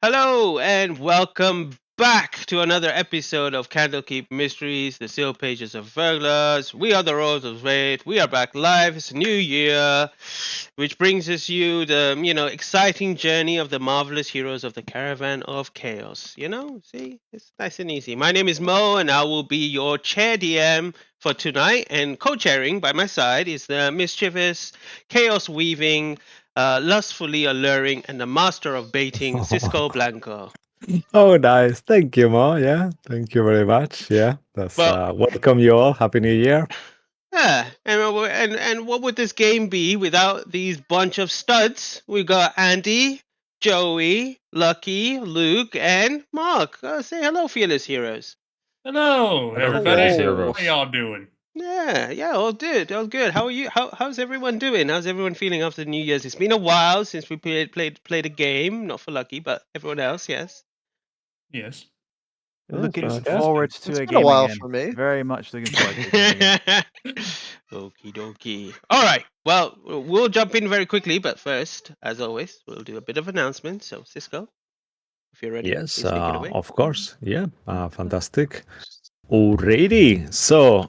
Hello and welcome back to another episode of Candlekeep Mysteries, the Seal Pages of Verglas. We are the Rose of Wait. We are back live. It's a new year, which brings us the exciting journey of the marvelous heroes of the Caravan of Chaos. See, it's nice and easy. My name is Mo, and I will be your chair DM for tonight. And co-chairing by my side is the mischievous, chaos weaving, lustfully alluring, and the master of baiting, Cisco Blanco. Oh, nice. Thank you, Mo. Yeah, thank you very much. Yeah, that's Well, welcome you all. Happy New Year. yeah, and what would this game be without these bunch of studs? We got Andy, Joey, Lucky, Luke, and Mark. Say hello, fearless heroes. Hello, Hello, everybody. fearless How heroes. y'all doing? Yeah, all good, all good. How are you? How's everyone doing? How's everyone feeling after New Year's? It's been a while since we played a game. Not for Lucky, but everyone else, yes. Yes. Looking Yes, it has forward been. to It's a been a game while again. for me. Very much looking forward to a game again. Okie dokie. All right. Well, we'll jump in very quickly, but first, as always, we'll do a bit of announcement. So, Cisco, if you're ready, Yes, please take it away. of course. Yeah, fantastic. Alrighty. So,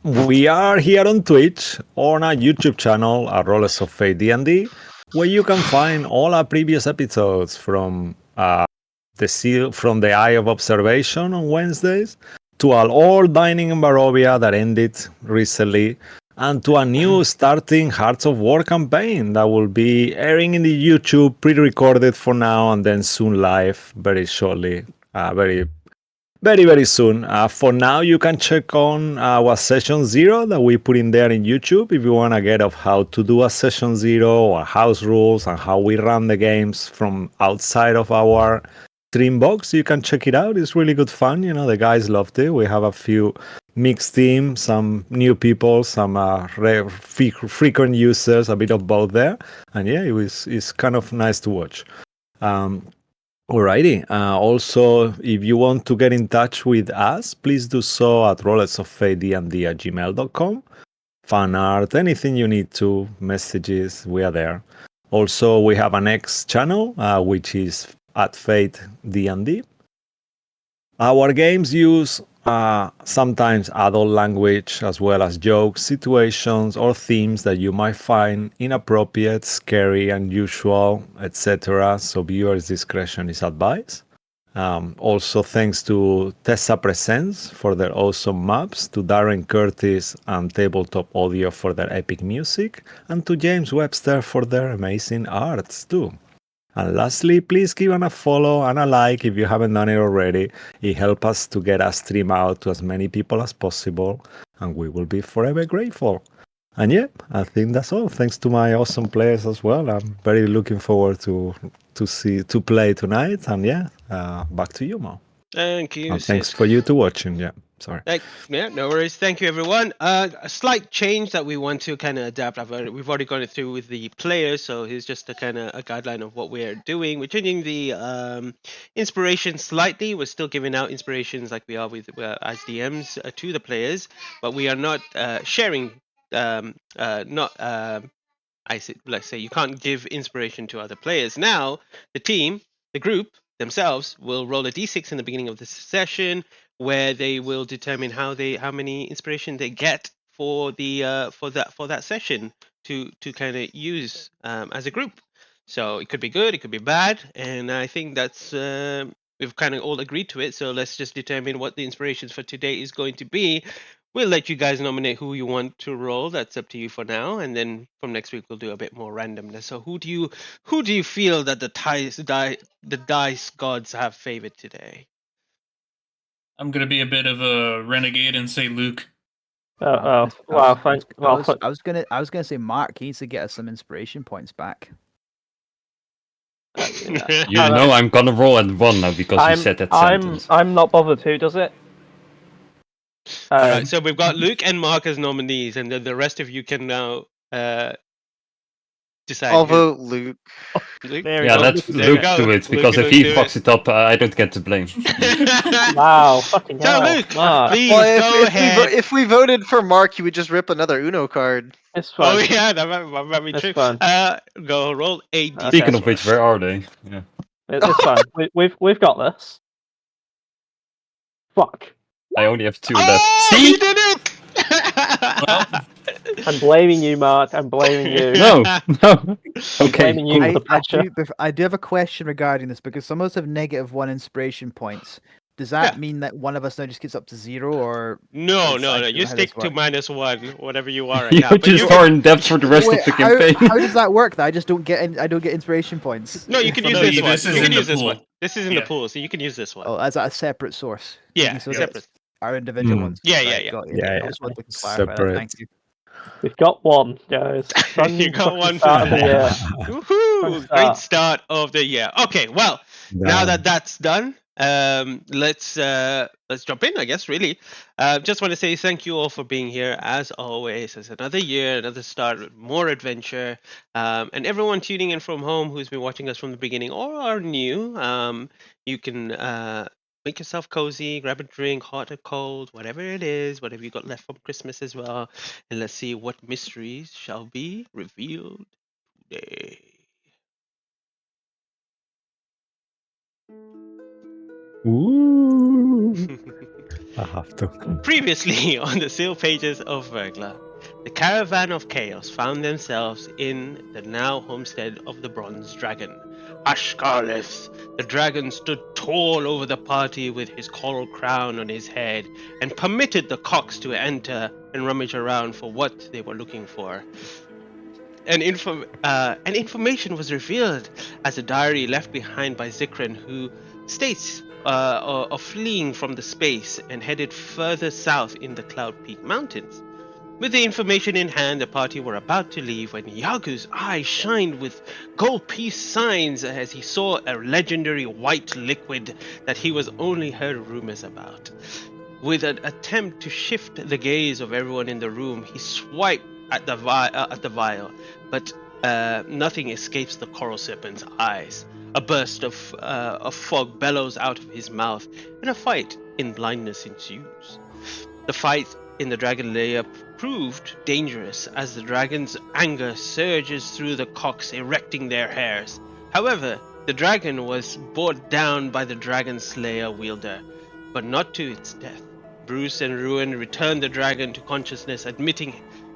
we are here on Twitch on our YouTube channel, Rollers of Fate D&D, where you can find all our previous episodes from from the Eye of Observation on Wednesdays to our old Dining in Barovia that ended recently, and to a new starting Hearts of War campaign that will be airing in the YouTube, pre-recorded for now, and then soon live very shortly, very soon. For now, you can check on our session zero that we put in there in YouTube if you want to get of how to do a session zero or house rules and how we run the games from outside of our stream box. You can check it out. It's really good fun. The guys loved it. We have a few mixed teams, some new people, some frequent users, a bit of both there. And yeah, it's kind of nice to watch. Um, Alrighty. Also, if you want to get in touch with us, please do so at rollersoffatednd@gmail.com. Fan art, anything you need to, messages, we are there. Also, we have an X channel, which is at Fate D&D. Our games use sometimes adult language as well as jokes, situations, or themes that you might find inappropriate, scary, unusual, etc. So viewers' discretion is advised. Also, thanks to Tessa Presents for their awesome maps, to Darren Curtis and Tabletop Audio for their epic music, and to James Webster for their amazing arts too. And lastly, please give us a follow and a like if you haven't done it already. It helps us to get our stream out to as many people as possible, and we will be forever grateful. And yeah, I think that's all. Thanks to my awesome players as well. I'm very looking forward to play tonight. And yeah, back to you, Mo. Thank you, And thanks Cisco. for you to watching. Yeah, sorry. Yeah, no worries. Thank you, everyone. A slight change that we want to kind of adapt. We've already gone through with the players, so here's just a kind of a guideline of what we're doing. We're changing the inspiration slightly. We're still giving out inspirations like we are with as DMs to the players, but we are not sharing. Not let's say you can't give inspiration to other players. Now, the team, the group themselves will roll a d6 in the beginning of the session, where they will determine how many inspiration they get for the for that session to kind of use as a group. So it could be good, it could be bad, and I think that's we've kind of all agreed to it. So let's just determine what the inspirations for today is going to be. We'll let you guys nominate who you want to roll. That's up to you for now, and then from next week we'll do a bit more randomness. So who do you feel that the dice gods have favored today? I'm gonna be a bit of a renegade and say Luke. I Thank. was gonna say Mark he needs to get us some inspiration points back. You know I'm gonna roll at 1 now because you said that sentence. I'm not bothered who does it. All right, so we've got Luke and Mark as nominees, and then the rest of you can now decide. I'll who. vote Luke. Luke? There we Yeah, go. let Look at Luke go. do it, Luke because and if Luke he do fucks it up, I don't get to blame. Wow, fucking So hell. Luke, Mark, please Well, go ahead. if we voted for Mark, he would just rip another Uno card. it's Oh fun. yeah, that might be It's true. fun. Go roll a d6 Okay. Speaking of for which, us. where are they? Yeah. It's fun. We've got this. Fuck. I only have 2 left. Oh, See? he did it! Well, I'm blaming you, Mark. I'm blaming you. No, no. I'm Okay, blaming you for cool. the pressure. I do have a question regarding this because some of us have -1 inspiration points. Does that Yeah. mean that one of us now just gets up to 0, or No, That's- no, I no. don't You know how this stick to works. -1, whatever you are right You now. But just you are in depth for the rest Wait, of the campaign. how does that work? Though I just don't get I don't get inspiration points. No, you can from use No, this you- one. this is You can in the use this one. pool. This is in the Yeah. pool, so you can use this one. Oh, as a separate source. Yeah, so separate. that's our individual Hmm. ones. Yeah, yeah, Right, yeah. got you. Yeah, I yeah. just wanted to clarify that. Separate. Thank you. We've got one, guys. Fun You got fucking one. start of the year. Woohoo! Great start of the year. Okay, well, now that Done. that's done, let's jump in. I guess really, just want to say thank you all for being here as always. It's another year, another start, more adventure, and everyone tuning in from home who's been watching us from the beginning or are new. You can make yourself cozy, grab a drink, hot or cold, whatever it is, whatever you got left from Christmas as well, and let's see what mysteries shall be revealed today. Ooh. I have to. Previously on the seal pages of Verglas, the caravan of chaos found themselves in the now homestead of the Bronze Dragon. Ashkarleth, the dragon, stood tall over the party with his coral crown on his head and permitted the cocks to enter and rummage around for what they were looking for. And information was revealed as a diary left behind by Zikran, who states of fleeing from the space and headed further south in the Cloud Peak Mountains. With the information in hand, the party were about to leave when Yagu's eyes shined with gold peace signs as he saw a legendary white liquid that he was only heard rumors about. With an attempt to shift the gaze of everyone in the room, he swiped at the vial, but nothing escapes the coral serpent's eyes. A burst of fog bellows out of his mouth, and a fight in blindness ensues. The fight in the dragon lair proved dangerous as the dragon's anger surges through the cocks, erecting their hairs. However, the dragon was brought down by the dragon slayer wielder, but not to its death. Bruce and Ruin returned the dragon to consciousness, admitting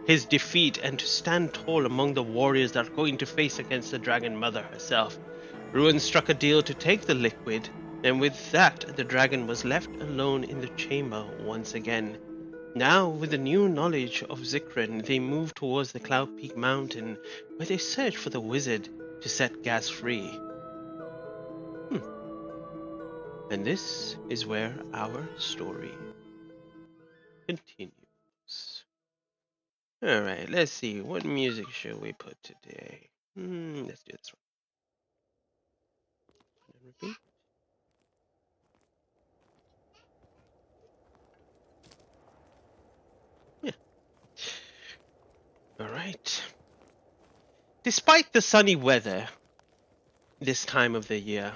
his defeat and to stand tall among the warriors that are going to face against the dragon mother herself. Ruin struck a deal to take the liquid, and with that the dragon was left alone in the chamber once again. Now, with the new knowledge of Zikran, they move towards the Cloud Peak Mountain, where they search for the wizard to set Gas free. And this is where our story continues. Alright, let's see. What music should we put today? Let's do this one. Repeat. Yeah. Alright. Despite the sunny weather this time of the year,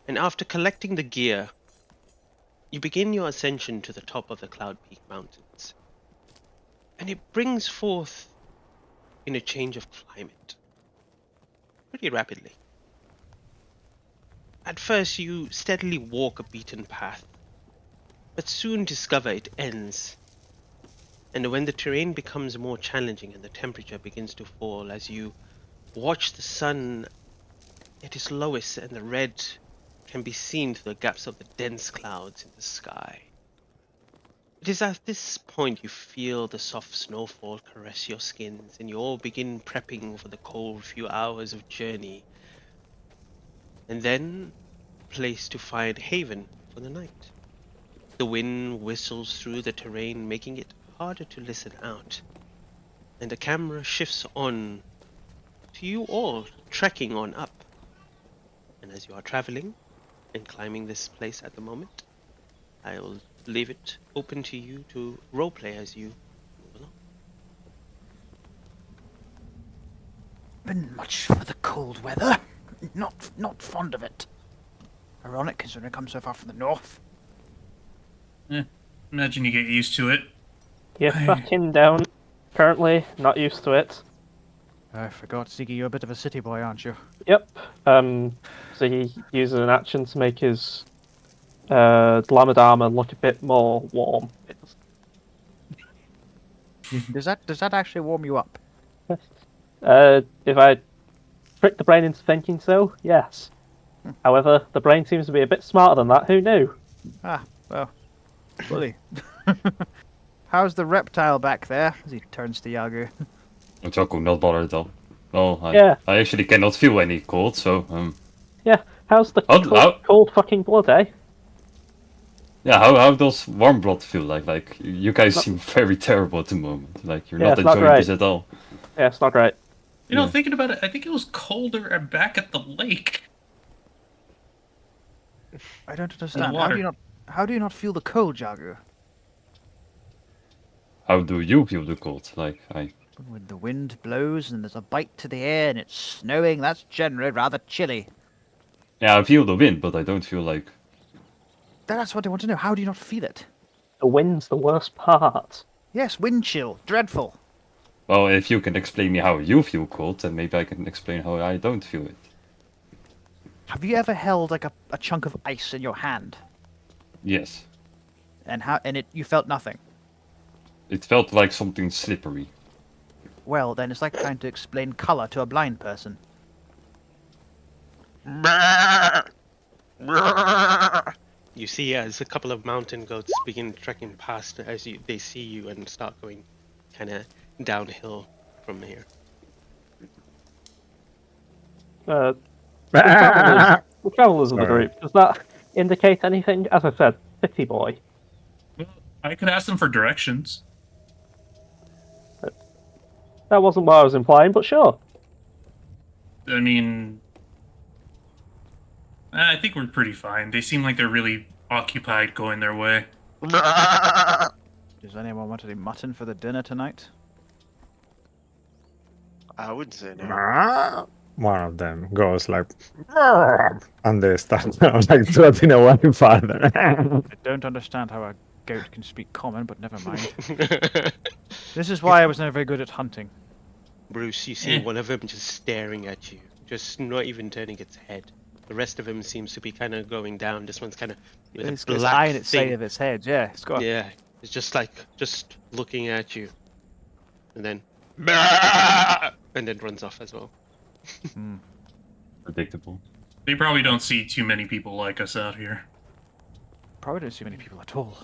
and after collecting the gear, you begin your ascension to the top of the Cloud Peak Mountains. And it brings forth in a change of climate pretty rapidly. At first, you steadily walk a beaten path, but soon discover it ends. And when the terrain becomes more challenging and the temperature begins to fall as you watch the sun at its lowest and the red can be seen through the gaps of the dense clouds in the sky. It is at this point you feel the soft snowfall caress your skins and you all begin prepping for the cold few hours of journey, and then a place to find haven for the night. The wind whistles through the terrain, making it harder to listen out, and the camera shifts on to you all trekking on up. And as you are traveling and climbing this place at the moment, I will leave it open to you to roleplay as you move along. been much for the cold weather. Not fond of it. Ironic considering it comes so far from the north. Imagine you get used to it. You're fucking down. Currently, not used to it. I forgot, Ziggy, you're a bit of a city boy, aren't you? Yep. So he uses an action to make his glamored armor look a bit more warm. Does that actually warm you up? If I trick the brain into thinking so, yes. However, the brain seems to be a bit smarter than that. Who knew? Ah, well, bully. How's the reptile back there? As he turns to Yagu. Jaku, not bothered at all. Well, Yeah. I actually cannot feel any cold, so Yeah. How's the How- cold fucking blood, eh? yeah. How does warm blood feel like? Like you guys seem very terrible at the moment. Like you're Yeah, not it's not enjoying great. this at all. Yeah, it's not great. You know, thinking about it, I think it was colder back at the lake. I don't understand. water. How do you not feel the cold, Yagu? How do you feel the cold? Like When the wind blows and there's a bite to the air and it's snowing, that's generally rather chilly. yeah, I feel the wind, but I don't feel like. That's what I want to know. How do you not feel it? The wind's the worst part. Yes, wind chill. Dreadful. Well, if you can explain me how you feel cold, then maybe I can explain how I don't feel it. Have you ever held like a chunk of ice in your hand Yes, and you felt nothing? it felt like something slippery. Well, then it's like trying to explain color to a blind person. You see as a couple of mountain goats begin trekking past as they see you and start going kind of downhill from here. The travelers of the Sorry. group. Does that indicate anything? As I said, city boy. Well, I could ask them for directions. That wasn't what I was implying, but sure. I mean, I think we're pretty fine. They seem like they're really occupied going their way. Does anyone want any mutton for the dinner tonight? I wouldn't say no. One of them goes like, and they start like trotting away farther. I don't understand how a goat can speak common, but never mind. This is why I was never very good at hunting. Bruce, you see one of them just staring at you, just not even turning its head. The rest of them seems to be kind of going down. This one's kind of with It's a got its black eye in its thing. side of its head. Yeah, it's got. Yeah, it's just looking at you, and then runs off as well. Predictable. They probably don't see too many people like us out here. Probably don't see many people at all.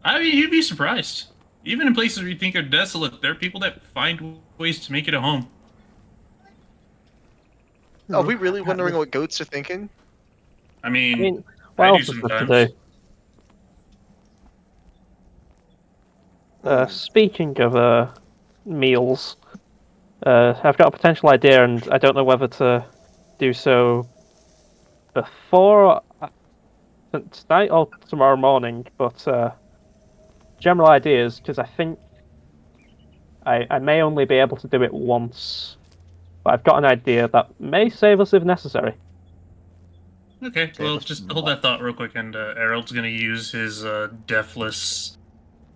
I mean, you'd be surprised. Even in places where you think are desolate, there are people that find ways to make it a home. Are we really wondering what goats are thinking? I I mean, mean, what I do else is there to sometimes. do? Speaking of meals, I've got a potential idea, and I don't know whether to do so before tonight or tomorrow morning. But general ideas, because I think I may only be able to do it once, but I've got an idea that may save us if necessary. Okay, well, just hold that thought real quick, and Errol's gonna use his Deathless,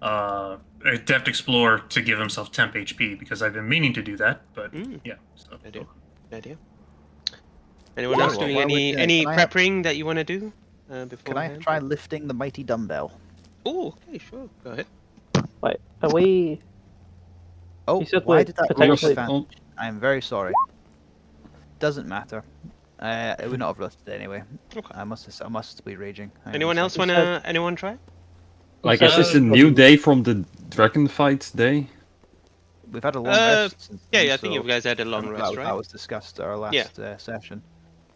Deft Explorer to give himself temp HP, because I've been meaning to do that, but yeah. So. Idea. Idea. Anyone Yeah, else well, doing why would, any can I have- prepping that you want to do before? Can I try lifting the mighty dumbbell? Oh, okay, sure. Go ahead. Wait, are we? Oh, You said why we're did that potentially- roll advantage? I'm very sorry. Doesn't matter. It would not have lifted anyway. Okay. I must be raging. I am Anyone sorry. else wanna? Anyone try? Like, is this a new day from the dragon fight day? We've had a long rest. Since Yeah, then, yeah. I think so you guys had a long that rest, was- right? That was discussed at our last session.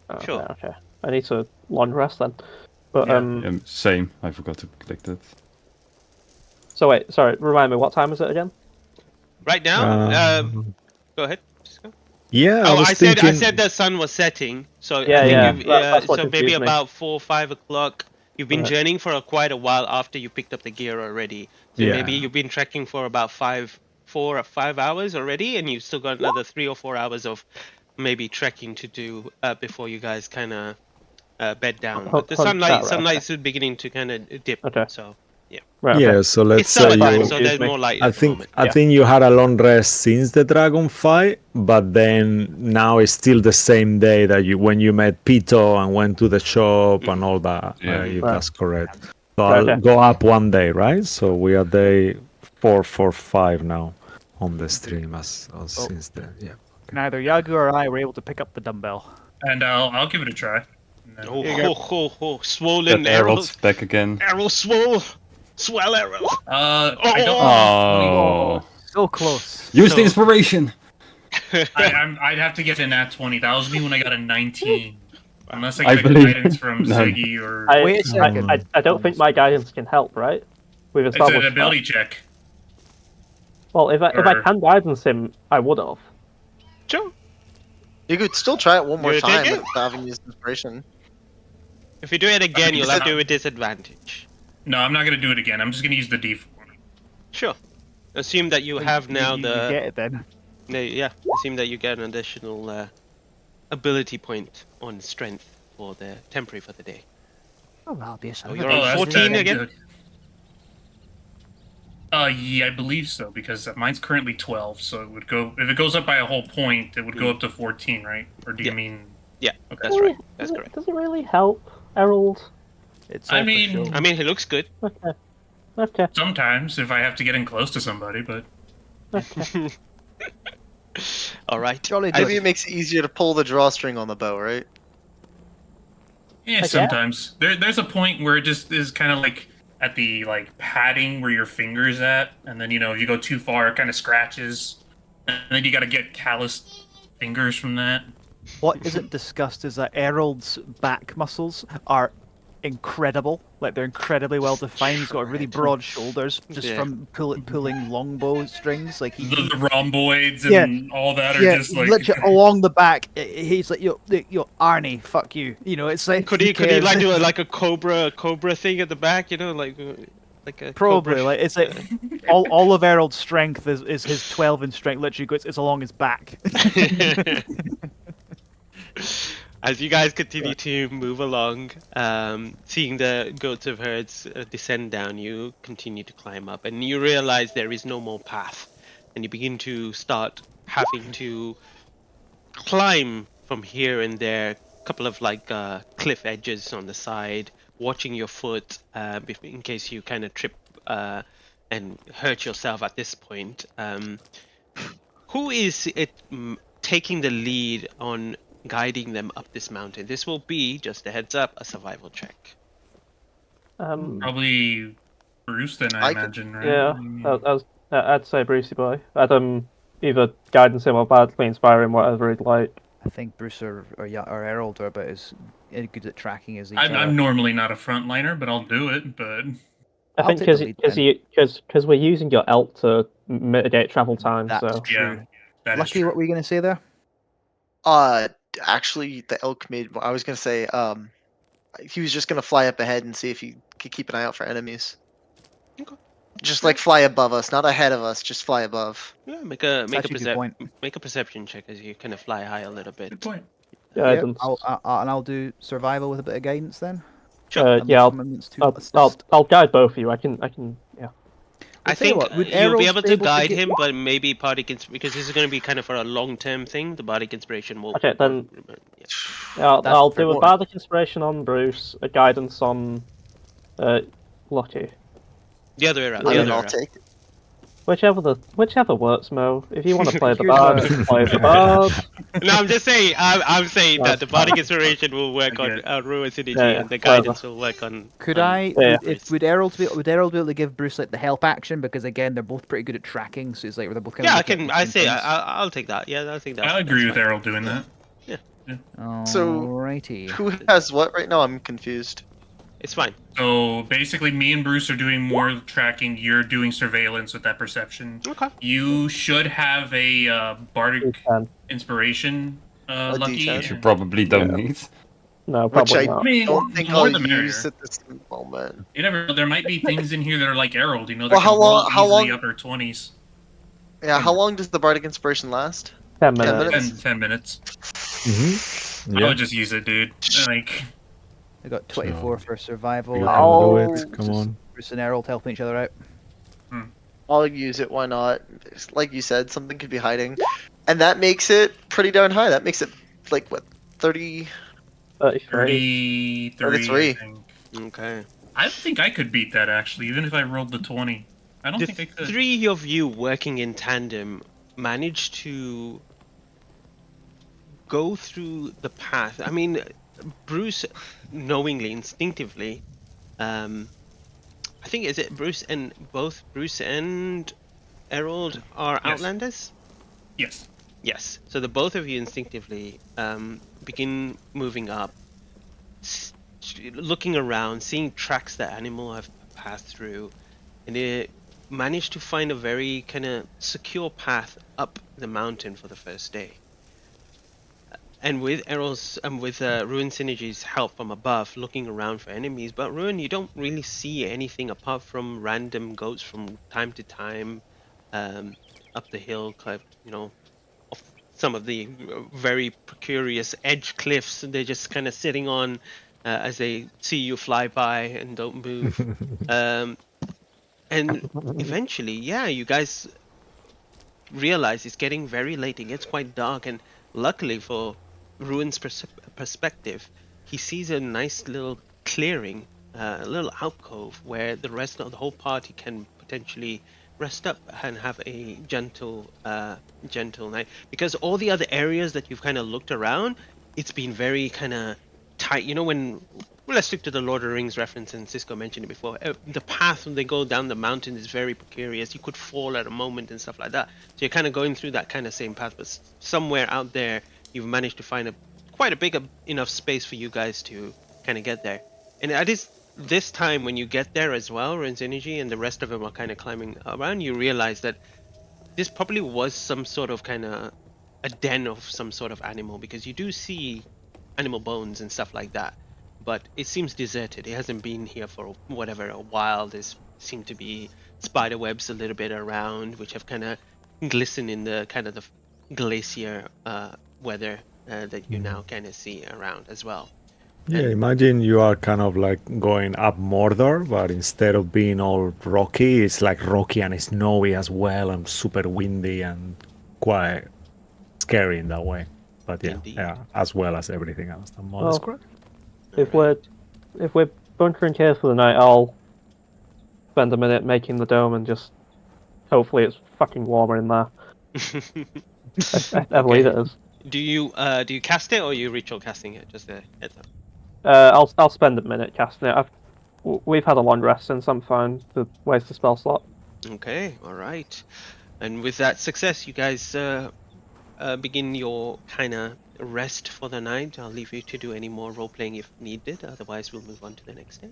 Oh, Sure. right, okay. I need to long rest then. But Yeah. Same. I forgot to click that. So wait, sorry. Remind me, what time is it again? Right now, go ahead. Just go. Yeah, Oh, was I said thinking... the sun was setting, so Yeah, I think yeah, you've, that's what so maybe confused me. about 4 or 5 o'clock. You've been Right. journeying for quite a while after you picked up the gear already. So Yeah. maybe you've been trekking for about 5 4 or 5 hours already, and you've still got another 3 or 4 hours of maybe trekking to do before you guys kind of bed down. But the sunlight's beginning to kind of dip. Okay. So Right, Yeah, okay. so let's it's say summertime, you. so there's more light I at the think moment. I think you had a long rest since the dragon fight, but then now it's still the same day that when you met Pito and went to the shop and all that. Yeah. If Right. that's correct. So Right, I'll okay. go up one day, right? So we are day 445 now on the stream as since then. Yeah. Neither Yagu or I were able to pick up the dumbbell. And I'll give it a try. And then- Swollen Got arrows. Errol's back again. Arrow swell arrow. I don't. Oh. So close. Use So- the inspiration. I'd have to get a nat 20. That was me when I got a 19. Unless I I get believe- guidance from No. Ziggy or Wait a second. I don't think my guidance can help, right? We've it's established an ability that. check. Well, if I or- can guidance him, I would have. Sure. You could still try it one more You take time it? without having used inspiration. If you do it again, mean, you'll is have it- to do a disadvantage. No, I'm not gonna do it again. I'm just gonna use the D4. Sure. Assume that you have now you the. get it then. Yeah. Assume that you get an additional ability point on strength for the temporary for the day. Oh, that'll be a Oh, you're on 14 again? Yeah, I believe so because mine's currently 12, so it would go if it goes up by a whole point, it would go up to 14, right? Or do you Yeah. mean? Yeah, Okay. that's right. That's Does it- correct. Does it really help, Errol? It's I all for mean- show. I mean, it looks good. Okay. Okay. Sometimes if I have to get in close to somebody, but Okay. All right. Jolly I- Maybe it makes it easier to pull the drawstring on the bow, right? yeah, Okay. sometimes there's a point where it just is kind of like at the like padding where your fingers at, and then if you go too far, it kind of scratches, and then you got to get calloused fingers from that. What isn't discussed is that Errol's back muscles are incredible. Like they're incredibly well defined. He's got really broad shoulders just Yeah. from pulling longbow strings. Like he, The rhomboids Yeah. and all that are yeah, just like literally along the back. He's like, yo, Arnie, fuck you. It's like Could who he cares? like do like a cobra thing at the back? Like a Probably cobra like it's like all of Errol's strength is his 12 in strength. Literally goes it's along his back. As you guys continue to move along, seeing the goats of herds descend down, you continue to climb up, and you realize there is no more path, and you begin to start having to climb from here and there, a couple of like cliff edges on the side, watching your foot in case you kind of trip and hurt yourself at this point. Who is it taking the lead on guiding them up this mountain? This will be, just a heads up, a survival check. probably Bruce. Then I I could- imagine, right? Yeah, I'd say Brucey boy. I'd either guidance him or badly inspire him, whatever he'd like. I think Bruce or Errol are about as good at tracking as each I'm normally not a frontliner, but I'll do it. But I I'll think take the lead because we're using your elk to mitigate travel time. That's So true. yeah, that is Lucky, true. what were you gonna say there? Actually, the elk made. I was gonna say, he was just gonna fly up ahead and see if he could keep an eye out for enemies. Okay. Just like fly above us, not ahead of us. Just fly above. Yeah, make a Actually, good point. make a perception check as you kind of fly high a little bit. Good point. guidance. I'll do survival with a bit of guidance then. Sure. Yeah, Unless it's too- I'll guide both of you. I can. Yeah. I I'll tell you think what, would you'll be Errol's able be to able to guide get- him, but maybe bardic because this is going to be kind of for a long-term thing. The bardic inspiration will. Okay, then- Yeah. Yeah, That's I'll fair do a point. bardic inspiration on Bruce, a guidance on Lucky. The other way around. I The mean, other way I'll around. take it. Whichever works, Mo. If you want to play the Here's bard, a- you can play the bard. No, I'm just saying. I'm saying that the That's bardic inspiration will work on Okay. Ruin Synergy, Yeah, and the whatever. guidance will work on. Could on- I? Yeah. Would Errol be able to give Bruce like the help action because again they're both pretty good at tracking, so it's like they're both kind Yeah, of. I looking can. at I different say things. I'll take that. Yeah, I think that's. I agree that's with fine. Errol doing that. So, Alrighty. Who has what right now? I'm confused. It's fine. So basically, me and Bruce are doing more tracking. You're doing surveillance with that perception. Okay. You should have a bardic can. inspiration, A Lucky. D10. Which you probably don't Yeah. need. No, Which probably I not. I mean, don't think more I'll the merrier. use at this moment. You never know. There might be things in here that are like Errol. You know, that Well, can how roll long- how easily long- upper 20s. Yeah, how long does the Bardic Inspiration last? 10 10 minutes. minutes? 10 minutes. Mm-hmm. I Yeah, would just use it, dude. Like, I got 24 So for survival. you and can do Oh. it. Come on. Bruce and Errol helping each other out. I'll use it, why not? Like you said, something could be hiding. And that makes it pretty darn high. That makes it, like, what, 30? 33. 33, I 33. think. Okay. I don't think I could beat that, actually, even if I rolled the 20. I don't The think I could. three of you working in tandem managed to go through the path. I mean, Bruce, knowingly, instinctively, I think is it Bruce and both Bruce and Errol are Yes. Outlanders. Yes. Yes. So the both of you instinctively begin moving up, looking around, seeing tracks that animal have passed through, and they manage to find a very kind of secure path up the mountain for the first day. And with Errol's with Ruin Synergy's help from above, looking around for enemies, but Ruin, you don't really see anything apart from random goats from time to time, up the hill, off some of the very precarious edge cliffs. They're just kind of sitting on as they see you fly by and don't move. Um, and eventually, yeah, you guys realize it's getting very late. It gets quite dark, and luckily for Ruin's perspective, he sees a nice little clearing, a little alcove where the rest of the whole party can potentially rest up and have a gentle night. Because all the other areas that you've kind of looked around, it's been very kind of tight. You know, well, let's stick to the Lord of the Rings reference, and Cisco mentioned it before. The path when they go down the mountain is very precarious. You could fall at a moment and stuff like that. So you're kind of going through that kind of same path, but somewhere out there, you've managed to find quite a big enough space for you guys to kind of get there. And at this time, when you get there as well, Ren's Energy and the rest of them are kind of climbing around, you realize that this probably was some sort of kind of a den of some sort of animal, because you do see animal bones and stuff like that, but it seems deserted. It hasn't been here for whatever a while. There's seem to be spider webs a little bit around, which have kind of glistened in the kind of the glacier weather that you now kind of see around as well. Yeah, And imagine you are kind of like going up Mordor, but instead of being all rocky, it's like rocky and snowy as well, and super windy and quite scary in that way. But yeah, indeed, yeah, as well as everything else that Mo Well, described. If Alright. we're bunkering here for the night, I'll spend a minute making the dome and just hopefully it's fucking warmer in there. I believe it is. Do you cast it, or are you ritual casting it? Just a heads up. I'll spend a minute casting it. We've had a long rest since I'm fine to waste the spell slot. Okay, all right. And with that success, you guys begin your kind of rest for the night. I'll leave you to do any more role playing if needed. Otherwise, we'll move on to the next day.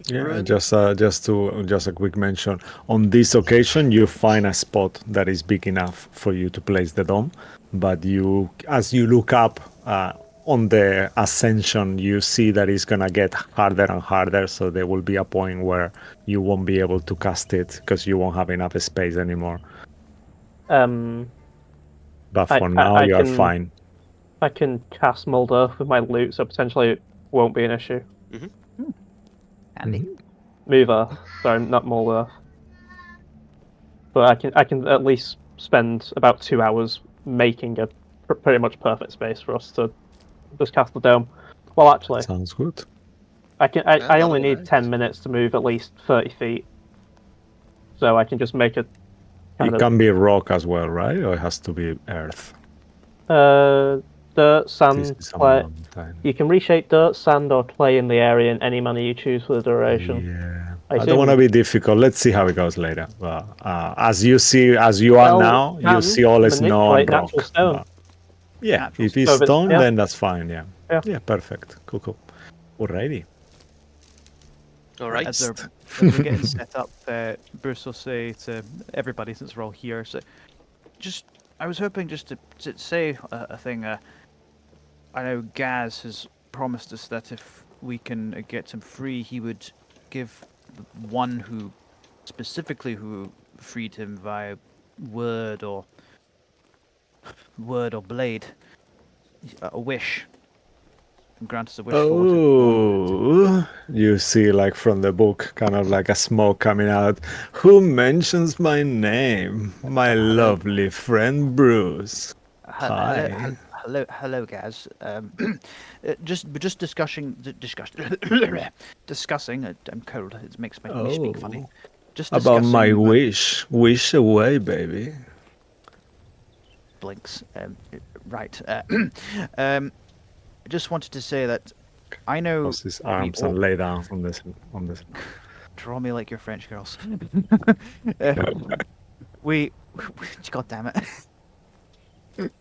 Yeah, Ruin? just a quick mention. On this occasion, you find a spot that is big enough for you to place the dome, but as you look up on the ascension, you see that it's gonna get harder and harder. So there will be a point where you won't be able to cast it because you won't have enough space anymore. But for now, you are fine. I can cast Mold Earth with my loot, so potentially it won't be an issue. Andy. Move Earth, sorry, not Mold Earth. But I can at least spend about 2 hours making a pretty much perfect space for us to just cast the dome. Well, actually, Sounds good. I only that'll need nice. 10 minutes to move at least 30 feet, so I can just make it. It can be rock as well, right? Or it has to be earth. Dirt, This sand, is a clay. mountain. You can reshape dirt, sand, or clay in the area in any manner you choose for the duration. Yeah, I I don't want to assume- be difficult. Let's see how it goes later. But as you are Well, now, you can see all the snow and manipulate natural rock. stone. But yeah, Natural if it's stone. stone, Yeah. then that's fine. Yeah. Yeah. Yeah, perfect. Cool. Alrighty. All right. As we're getting set up, Bruce will say to everybody, since we're all here, so I was hoping just to say a thing. I know Gaz has promised us that if we can get him free, he would give one who freed him via word or blade. A wish. Grant us a wish for whatever we want. Oh, you see, like from the book, kind of like a smoke coming out. Who mentions my name? My Hello. lovely friend Bruce. Hello, Hi. hello, Gaz. Just discussing. I'm cold. It makes me speak funny. Oh, Just about my discussing wish. Wish away, baby. blinks. Right. I just wanted to say that I know Cross his we arms all and lay down on this. draw me like your French girls. we, God damn it.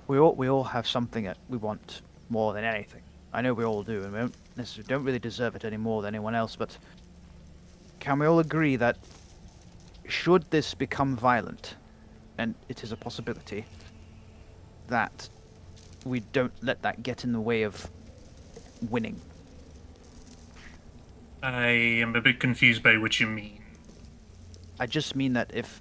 We all have something that we want more than anything. I know we all do, and we don't really deserve it any more than anyone else. But can we all agree that should this become violent, and it is a possibility, that we don't let that get in the way of winning? I am a bit confused by what you mean. I just mean that if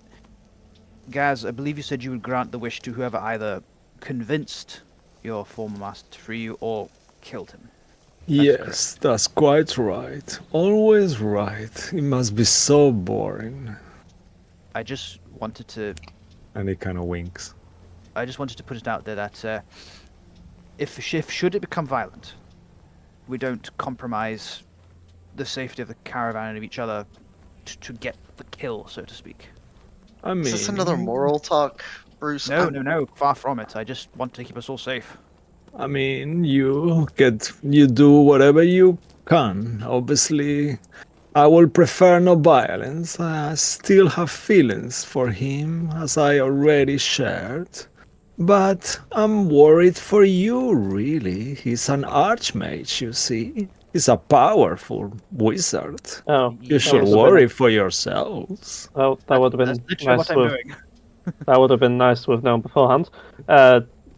Gaz, I believe you said you would grant the wish to whoever either convinced your former master to free you or killed him. Yes, that's quite right. Always right. It must be so boring. I just wanted to. And he kind of winks. I just wanted to put it out there that if should it become violent, we don't compromise the safety of the caravan and of each other to get the kill, so to speak. I mean, Is this another moral talk, Bruce? No, far from it. I just want to keep us all safe. I mean, you do whatever you can. Obviously, I will prefer no violence. I still have feelings for him, as I already shared. But I'm worried for you, really. He's an archmage, you see. He's a powerful wizard. Oh, You that should would have worry been, for yourselves. that would have That's been literally nice what I'm with doing. that would have been nice to have known beforehand.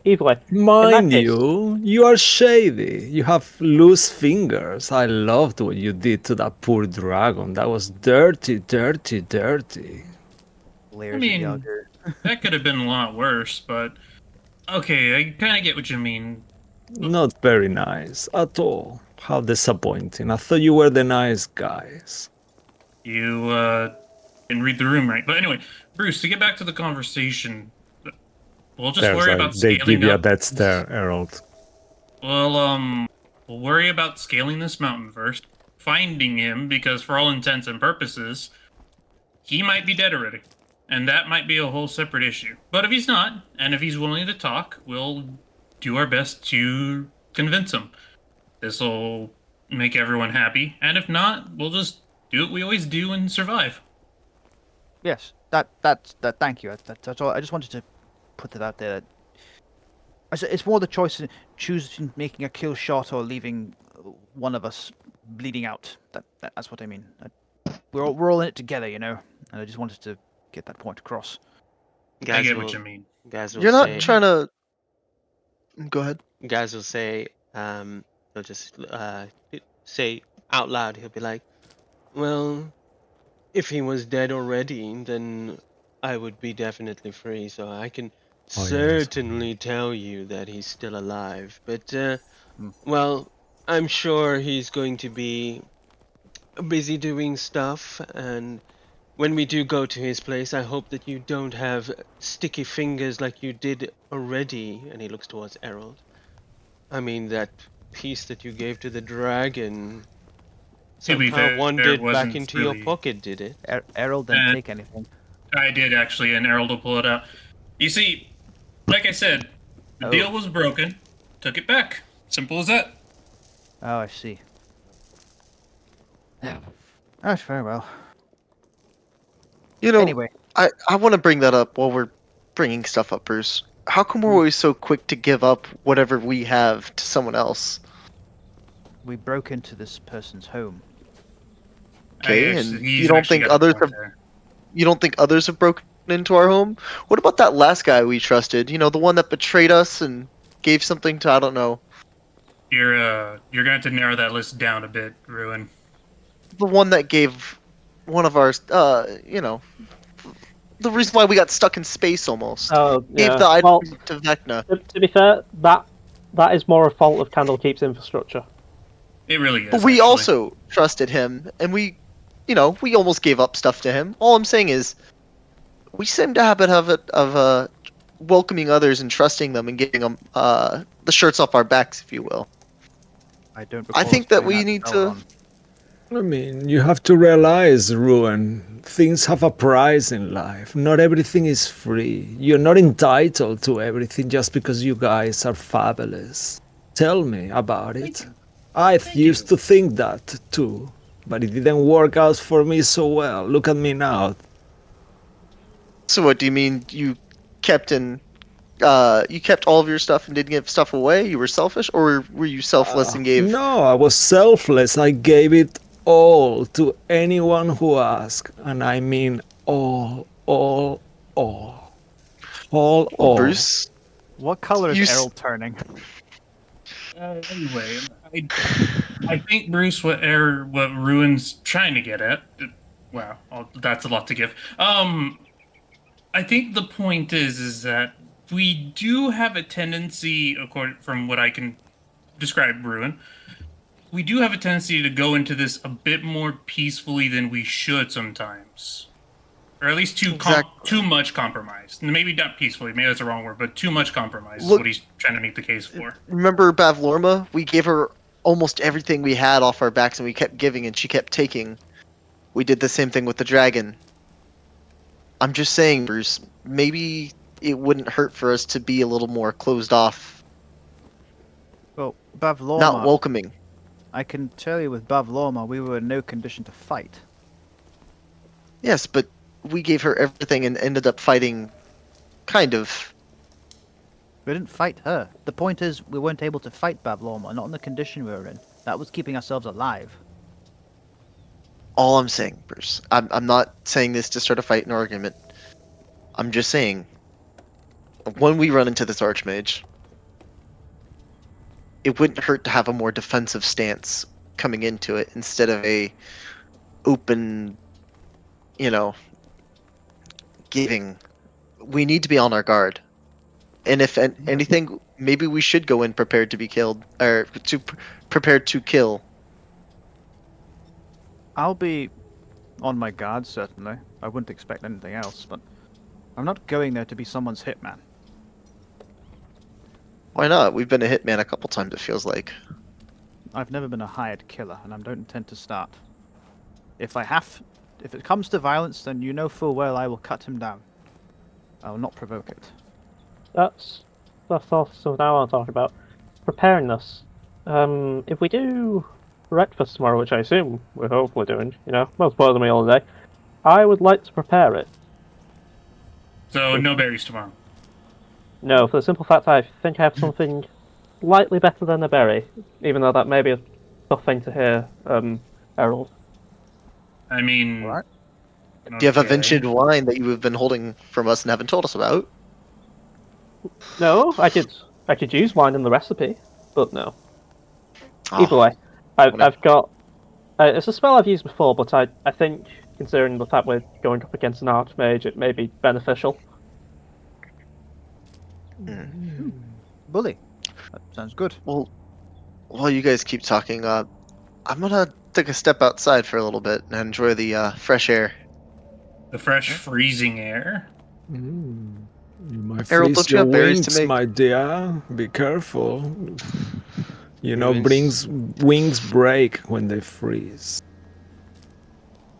Either way, Mind case- you are shady. You have loose fingers. I loved what you did to that poor dragon. That was dirty, dirty, dirty. Layers I of mean, Yager. that could have been a lot worse, but okay, I kind of get what you mean. Not very nice at all. How disappointing. I thought you were the nice guys. You didn't read the room right. But anyway, Bruce, to get back to the conversation, we'll just There's worry like about they give scaling you a up. death stare, Harold. Well, we'll worry about scaling this mountain first, finding him, because for all intents and purposes, he might be dead already. And that might be a whole separate issue. But if he's not, and if he's willing to talk, we'll do our best to convince him. This'll make everyone happy. And if not, we'll just do what we always do and survive. Yes, that's that. Thank you. That's all. I just wanted to put that out there. It's more the choice of choosing making a kill shot or leaving one of us bleeding out. That's what I mean. We're all in it together, you know. And I just wanted to get that point across. I get what you mean. Guys will You're not say, trying to. Go ahead. guys will say, he'll just say out loud. He'll be like, "Well, if he was dead already, then I would be definitely free. So I can Oh, yes. certainly tell you that he's still alive. But Hmm. well, I'm sure he's going to be busy doing stuff, and when we do go to his place, I hope that you don't have sticky fingers like you did already." And he looks towards Errol. I mean, that piece that you gave to the dragon To be somehow fair, it wandered back wasn't into your really- pocket, did it? Errol didn't Uh, take anything. I did actually, and Errol will pull it out. You see, like I said, the Oh. deal was broken. Took it back. Simple as that. Oh, I see. That's very well. You know, Anyway, I want to bring that up while we're bringing stuff up, Bruce. How come we're always so quick to give up whatever we have to someone else? we broke into this person's home. Okay, Actually, and he's you don't actually think got a others point have? there. You don't think others have broken into our home? What about that last guy we trusted? You know, the one that betrayed us and gave something to, I don't know, You're gonna have to narrow that list down a bit, Ruin. the one that gave one of our, the reason why we got stuck in space almost. Oh, Gave yeah. the item Well, to Vecna. to be fair, that is more a fault of Candlekeep's infrastructure. It really But is. we actually. also trusted him, and we almost gave up stuff to him. All I'm saying is, we seem to have a habit of welcoming others and trusting them and giving them the shirts off our backs, if you will. I don't I recall us think that doing we that need to to. Elrond. I mean, you have to realize, Ruin, things have a price in life. Not everything is free. You're not entitled to everything just because you guys are fabulous. Tell me about it. I used to think that too, but it didn't work out for me so well. Look at me now. So what do you mean you kept you kept all of your stuff and didn't give stuff away? You were selfish, or were you selfless and gave? No, I was selfless. I gave it all to anyone who asked. And I mean all, all, all. All, Well, all. Bruce, What color is You s- Errol turning? Anyway, I think Bruce, what Ruin's trying to get at. Wow, that's a lot to give. I think the point is that we do have a tendency, according from what I can describe, Ruin. We do have a tendency to go into this a bit more peacefully than we should sometimes, or at least too much compromise. Maybe not peacefully, maybe that's the wrong word, but too much compromise is Look- what he's trying to make the case for. remember Bavlorma? We gave her almost everything we had off our backs, and we kept giving, and she kept taking. We did the same thing with the dragon. I'm just saying, Bruce. Maybe it wouldn't hurt for us to be a little more closed off, Well, not Bavlorma, welcoming. I can tell you with Bavlorma, we were in no condition to fight. Yes, but we gave her everything and ended up fighting, kind of. We didn't fight her. The point is, we weren't able to fight Bavlorma, not in the condition we were in. That was keeping ourselves alive. All I'm saying, Bruce. I'm not saying this to start a fight, an argument. I'm just saying, when we run into this Archmage, it wouldn't hurt to have a more defensive stance coming into it instead of a open, giving. We need to be on our guard. And if anything, maybe we should go in prepared to be killed, or prepared to kill. I'll be on my guard, certainly. I wouldn't expect anything else, but I'm not going there to be someone's hitman. Why not? We've been a hitman a couple times, it feels like. I've never been a hired killer, and I don't intend to start. If it comes to violence, then you know full well I will cut him down. I will not provoke it. That's also something I want to talk about. Preparedness. If we do breakfast tomorrow, which I assume we're hopefully doing, most part of the meal of the day, I would like to prepare it. So no berries tomorrow. No, for the simple fact I think I have something slightly better than a berry, even though that may be a tough thing to hear, Errol. I mean, Alright. Do you have a okay. vintage wine that you have been holding from us and haven't told us about? No, I could use wine in the recipe, but no. Oh, Either way, whatever. I've got. It's a spell I've used before, but I think, considering the fact we're going up against an archmage, it may be beneficial. Bully. That sounds good. Well, while you guys keep talking, I'm gonna take a step outside for a little bit and enjoy the fresh air. The fresh, freezing air. You might Errol, freeze don't you your have berries to wings, make? my dear. Be careful. Ruins- wings break when they freeze.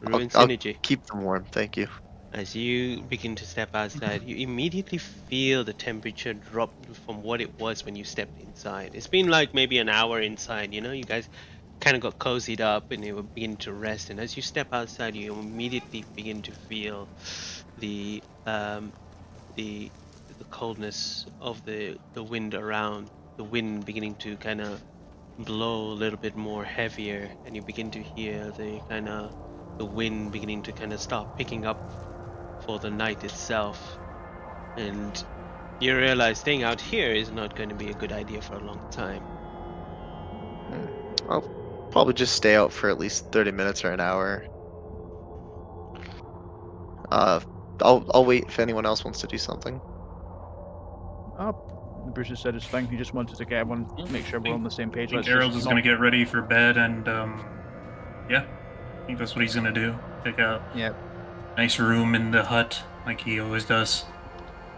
Ruin I'll synergy. keep them warm, thank you. As you begin to step outside, you immediately feel the temperature drop from what it was when you stepped inside. It's been like maybe an hour inside, you guys kind of got cozied up and you were beginning to rest. And as you step outside, you immediately begin to feel the coldness of the wind around, the wind beginning to kind of blow a little bit more heavier, and you begin to hear the wind beginning to kind of start picking up for the night itself, and you realize staying out here is not going to be a good idea for a long time. I'll probably just stay out for at least 30 minutes or an hour. I'll wait if anyone else wants to do something. Bruce has said his thing. He just wanted to get everyone, make sure we're on the same I page. think Let's Harold just is going to get ready for bed, and yeah, I think that's what he's going to do. Take a nice room in the hut like he always does.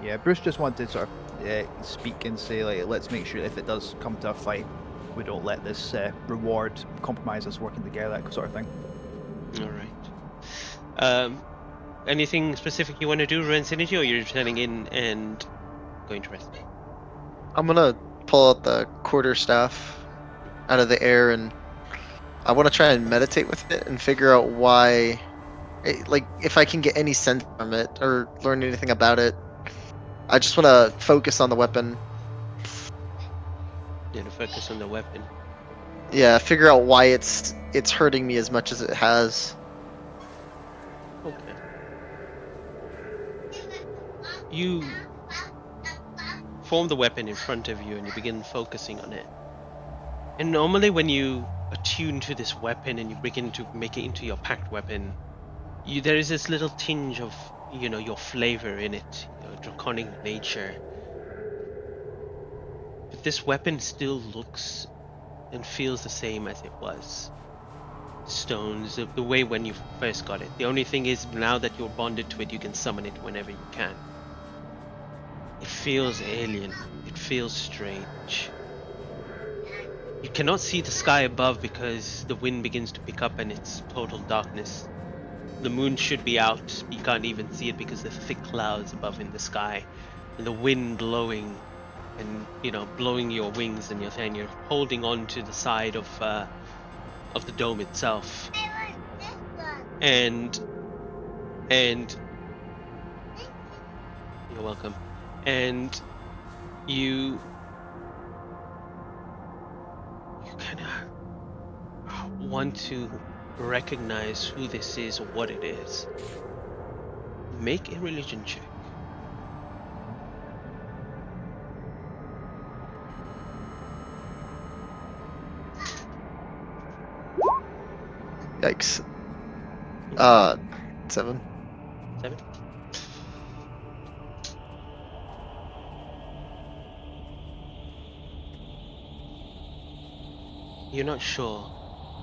Yeah, Bruce just wanted to sort of speak and say, like, let's make sure if it does come to a fight, we don't let this reward compromise us working together, that sort of thing. All right. Anything specific you want to do, Ren Synergy, or you're returning in and going to rest? I'm gonna pull out the quarterstaff out of the air, and I want to try and meditate with it and figure out why, like, if I can get any sense from it or learn anything about it. I just want to focus on the weapon. Yeah, to focus on the weapon. Yeah, figure out why it's hurting me as much as it has. Okay. You form the weapon in front of you and you begin focusing on it. And normally when you attune to this weapon and you begin to make it into your packed weapon, there is this little tinge of, your flavor in it, your draconic nature. But this weapon still looks and feels the same as it was. Stones, the way when you first got it. The only thing is, now that you're bonded to it, you can summon it whenever you can. It feels alien. It feels strange. You cannot see the sky above because the wind begins to pick up and it's total darkness. The moon should be out. You can't even see it because there's thick clouds above in the sky. And the wind blowing and, blowing your wings and you're holding on to the side of the dome itself. And you're welcome. And you kind of want to recognize who this is or what it is. Make a religion check. Yikes. 7. 7. You're not sure,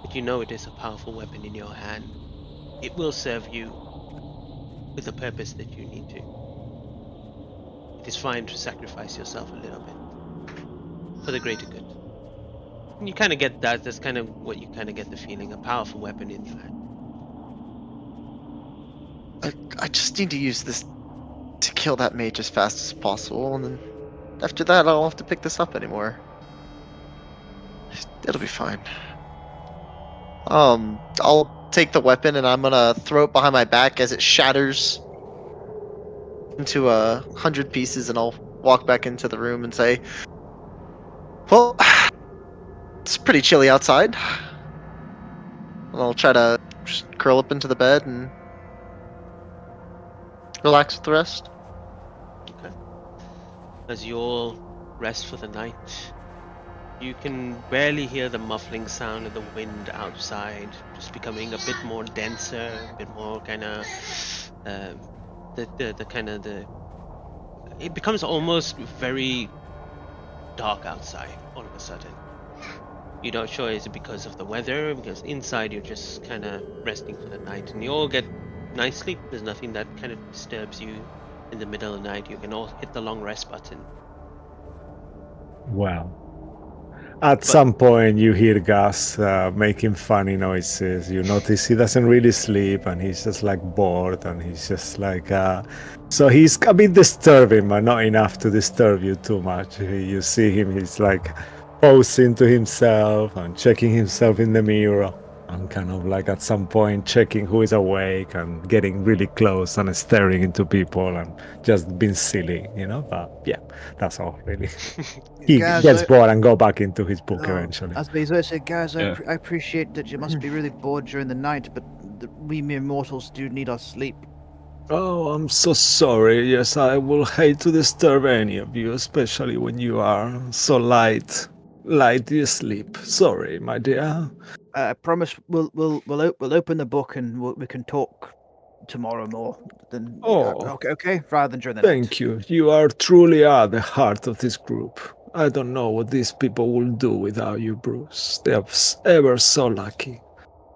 but you know it is a powerful weapon in your hand. It will serve you with the purpose that you need to. It is fine to sacrifice yourself a little bit for the greater good. And you kind of get that. That's kind of what you kind of get the feeling. A powerful weapon in your hand. I just need to use this to kill that mage as fast as possible, and then after that, I don't have to pick this up anymore. It'll be fine. I'll take the weapon and I'm gonna throw it behind my back as it shatters into 100 pieces, and I'll walk back into the room and say, "Well, it's pretty chilly outside." And I'll try to just curl up into the bed and relax with the rest. Okay. As you all rest for the night, you can barely hear the muffling sound of the wind outside, just becoming a bit more denser, a bit more kind of it becomes almost very dark outside all of a sudden. You're not sure, is it because of the weather, because inside you're just kind of resting for the night, and you all get nice sleep. There's nothing that kind of disturbs you in the middle of the night. You can all hit the long rest button. Wow. At some point, you hear Gus making funny noises. You notice he doesn't really sleep, and he's just like bored, and he's just like. So he's a bit disturbing, but not enough to disturb you too much. You see him; he's like posing to himself and checking himself in the mirror, and kind of like at some point checking who is awake and getting really close and staring into people and just being silly, But yeah, that's all really. He Guys, gets bored and go back into his book Oh, eventually. as Bezos said, guys, Yeah. I appreciate that you must be really bored during the night, but we mere mortals do need our sleep. Oh, I'm so sorry. Yes, I will hate to disturb any of you, especially when you are so light you sleep. Sorry, my dear. I promise we'll open the book and we can talk tomorrow more. Then Oh. okay, rather than during the night. Thank you. You are truly the heart of this group. I don't know what these people will do without you, Bruce. They are ever so lucky.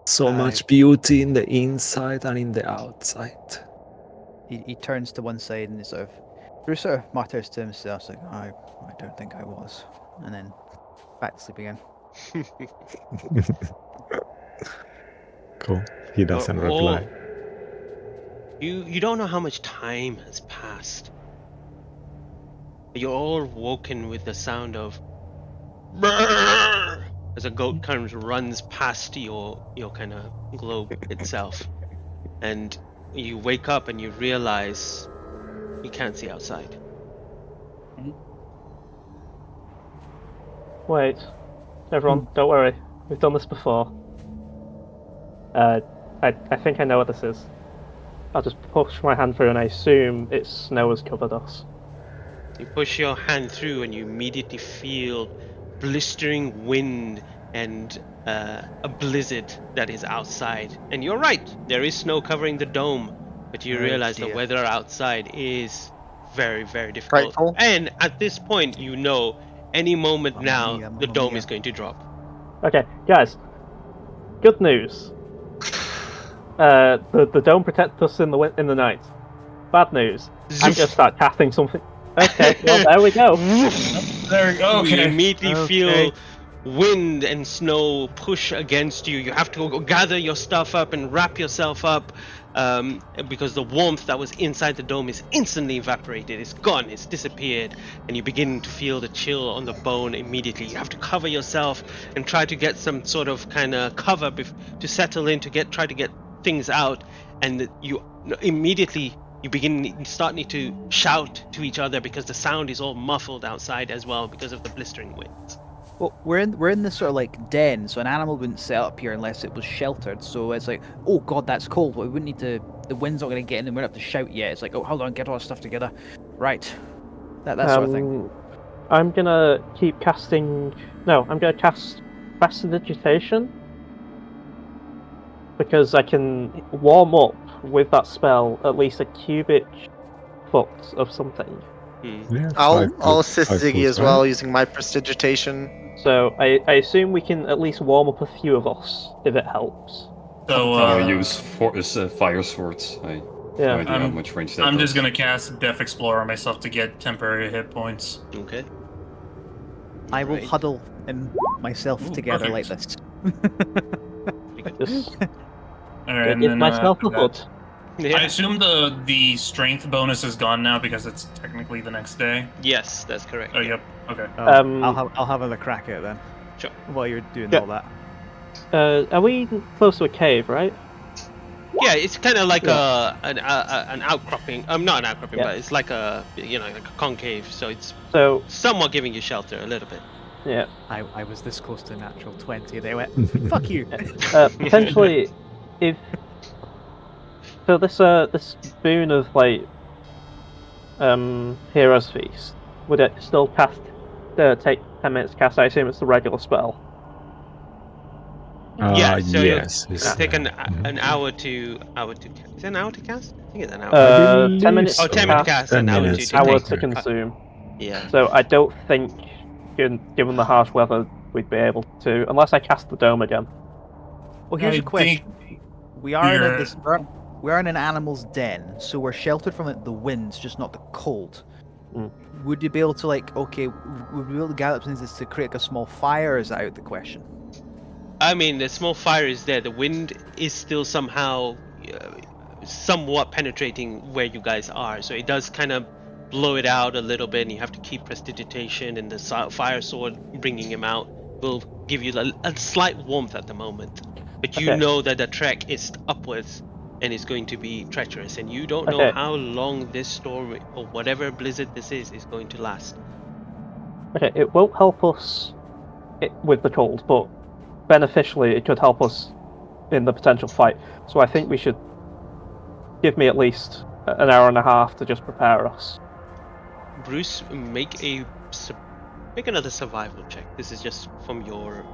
So much beauty in the inside and in the outside. He turns to one side and he sort of, Bruce sort of mutters to himself, like, I don't think I was. And then back to sleep again. Cool. He doesn't reply. You don't know how much time has passed. You're all woken with the sound of "Brrr" as a goat kind of runs past your kind of globe itself, and you wake up and you realize you can't see outside. Wait, everyone, don't worry. We've done this before. I think I know what this is. I'll just push my hand through and I assume it's snow has covered us. You push your hand through and you immediately feel blistering wind and a blizzard that is outside. And you're right, there is snow covering the dome, but you realize the weather outside is very, very difficult. Frightful. And at this point, you know any moment now the dome is going to drop. Okay, guys. Good news. The dome protects us in the night. Bad news. I'm gonna start casting something. Okay, well there we go. There we go. You Okay. immediately feel wind and snow push against you. You have to go gather your stuff up and wrap yourself up because the warmth that was inside the dome is instantly evaporated. It's gone. It's disappeared. And you begin to feel the chill on the bone immediately. You have to cover yourself and try to get some sort of kind of cover to settle in, try to get things out. And you immediately... You start need to shout to each other because the sound is all muffled outside as well because of the blistering winds. Well, we're in this sort of like den, so an animal wouldn't set up here unless it was sheltered. So it's like, oh god, that's cold. Well, we wouldn't need to. The wind's not going to get in, and we don't have to shout yet. It's like, oh, hold on, get all our stuff together. Right, that sort of thing. I'm gonna keep casting. No, I'm gonna cast Prestidigitation because I can warm up with that spell at least a cubic foot of something. Yeah, I'll assist 5 Ziggy foot, as well using my prestidigitation. So I assume we can at least warm up a few of us if it helps. So use fire swords. I have no idea how much range that I'm does. just gonna cast Death Explorer on myself to get temporary hit points. Okay. I will huddle myself together like this. Just All right, and give then myself a after hood. that- Yeah. I assume the strength bonus is gone now because it's technically the next day. Yes, that's correct. Oh, yep. Okay. I'll have a crack at it then. Sure. While you're doing Yeah. all that. Are we close to a cave, right? Yeah, it's kind of like an outcropping. Not an outcropping, Yeah. but it's like a like a concave. So it's So somewhat giving you shelter a little bit. yeah, I was this close to a natural 20. They went, fuck you. potentially if so this boon of like Hero's Feast, would it still take 10 minutes to cast? I assume it's the regular spell. Yeah, so yes. it'll take an hour to cast. Is it an hour to cast? I think it's an hour. 10 minutes. Oh, 10 minutes to cast, 10 an hour minutes. to Hour take. to consume. Yeah. So I don't think, given the harsh weather, we'd be able to, unless I cast the dome again. Well, here's I a question. think We are you're- we are in an animal's den, so we're sheltered from the winds, just not the cold. Mm. Would you be able to would we be able to gather up things to create like a small fire? Or is that out of the question? I mean, the small fire is there. The wind is still somehow somewhat penetrating where you guys are. So it does kind of blow it out a little bit, and you have to keep prestidigitation, and the fire sword bringing him out will give you a slight warmth at the moment. But you Okay. know that the trek is upwards and it's going to be treacherous, and you don't know Okay. how long this storm or whatever blizzard this is going to last. Okay, it won't help us with the cold, but beneficially it could help us in the potential fight. So I think we should give me at least an hour and a half to just prepare us. Bruce, make another survival check. This is just from your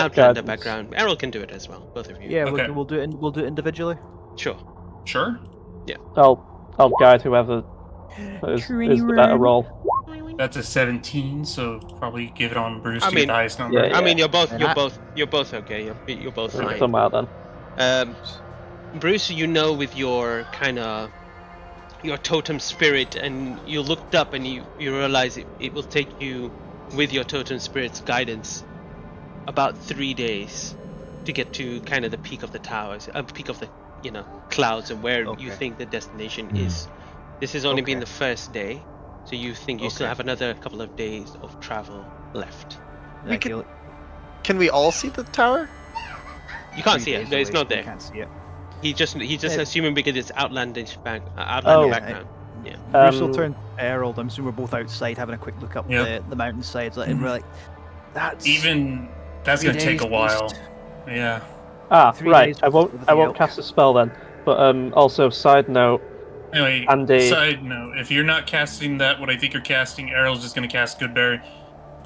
Outlander guidance. background. Errol can do it as well. Both of you. Yeah, Okay. we'll do it. We'll do it individually. Sure. Sure. I'll guide whoever is the better role. That's a 17, so probably give it on Bruce I to get mean- the highest number. Yeah. I mean, you're And I- both okay. You're both It fine. doesn't matter then. Bruce, you know, with your kind of your totem spirit, and you looked up and you realize it will take you, with your totem spirit's guidance, about 3 days to get to kind of the peak of the towers, peak of the clouds, and where you Okay. think the destination is. This has only been the first day, so you think you still Okay. have another couple of days of travel left. We Okay, could- Can we all see the tower? You can't 3 see it. days It's away, not so we there. Can't see it. He's just Yeah. assuming because it's outlander Oh. background. Bruce will Um, turn to Errol. I'm assuming we're both outside having a quick look up Yep. the mountainsides, and we're like, "That's Even that's 3 gonna take a days, while. beast." Yeah. 3 right. days I with won't the elk. cast a spell then. But also, side note, Anyway, Andy- side note: if you're not casting that, what I think you're casting, Errol's just gonna cast Goodberry.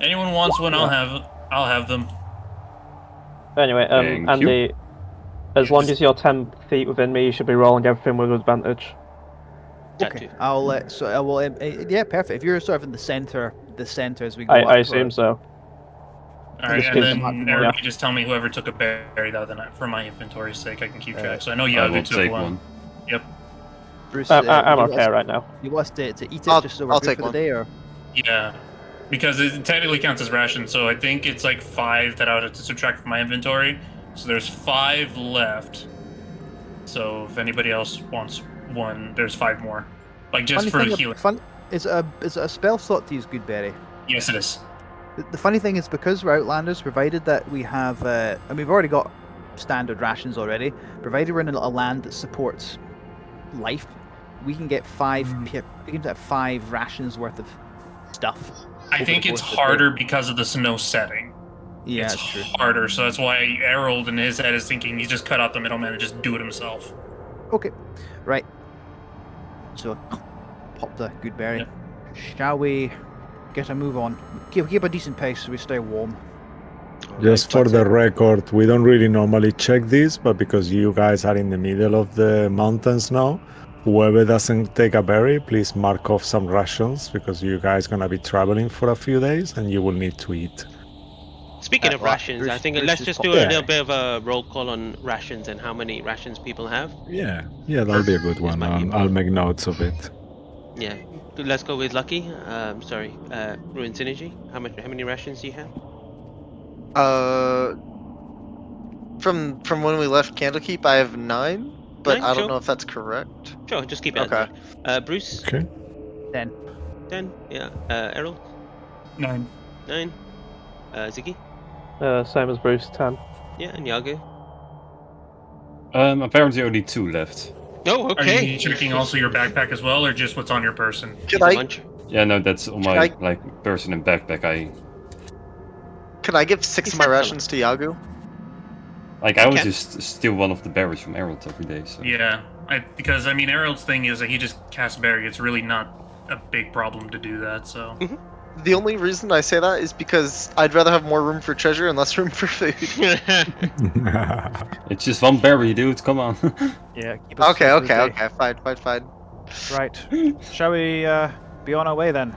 Anyone wants one, I'll have them. Thank anyway, you. Andy, as Yeah, long just- as you're 10 feet within me, you should be rolling everything with advantage. Okay, I'll so I will. Yeah, perfect. If you're sort of in the center as we go up. I assume so. All right, Just and gives then them- Errol, yeah. you just tell me whoever took a berry, though, then for my inventory's sake, I can keep track. So I know I Yagu will took take one. one. Yep. Bruce, I'm would you want okay us- right now. You want us to eat it I'll- just so we're I'll good take for the one. day, or Yeah, because it technically counts as ration. So I think it's like 5 that I would have to subtract from my inventory. So there's 5 left. So if anybody else wants one, there's 5 more. Like just for healing. Is it a spell slot to use Goodberry? Yes, it is. The funny thing is, because we're Outlanders, provided that we have, and we've already got standard rations already, provided we're in a land that supports life, we can get 5. We can get 5 rations worth of stuff. I over think the it's course of the day. harder because of the snow setting. Yeah, it's that's true. harder, so that's why Harold in his head is thinking he just cut out the middleman and just do it himself. Okay, right. So, pop the Goodberry. Yep. Shall we get a move on? Keep a decent pace so we stay warm. Just for the record, we don't really normally check this, but because you guys are in the middle of the mountains now, whoever doesn't take a berry, please mark off some rations because you guys gonna be traveling for a few days and you will need to eat. Speaking of Right, rations, I think Bruce let's is just pop- do a Yeah. little bit of a roll call on rations and how many rations people have. Yeah, that'll be a good This one. might be I'll make notes of it. Yeah, let's go with Lucky. Ruin Synergy. How many rations do you have? From when we left Candlekeep, I have 9, but 9? I don't Sure. know if that's correct. Sure, just keep it Okay. at 9. Bruce, Okay. 10. 10. Yeah. Errol, 9. 9. Ziggy, Same as Bruce, 10. yeah, and Yagu. Apparently only 2 left. Oh, Are okay. you checking also your backpack as well, or just what's on your person? Can I Yeah, no, that's on Can my I- person and backpack. give 6 He's of my half rations to Yagu? I would Okay. just steal one of the berries from Harold every day. So. Yeah, because I mean, Harold's thing is that he just casts berry. It's really not a big problem to do that. So The only reason I say that is because I'd rather have more room for treasure and less room for food. It's just one berry, dude. Come on. Yeah. Keep us Okay, through the day. fine. Right. Shall we be on our way then?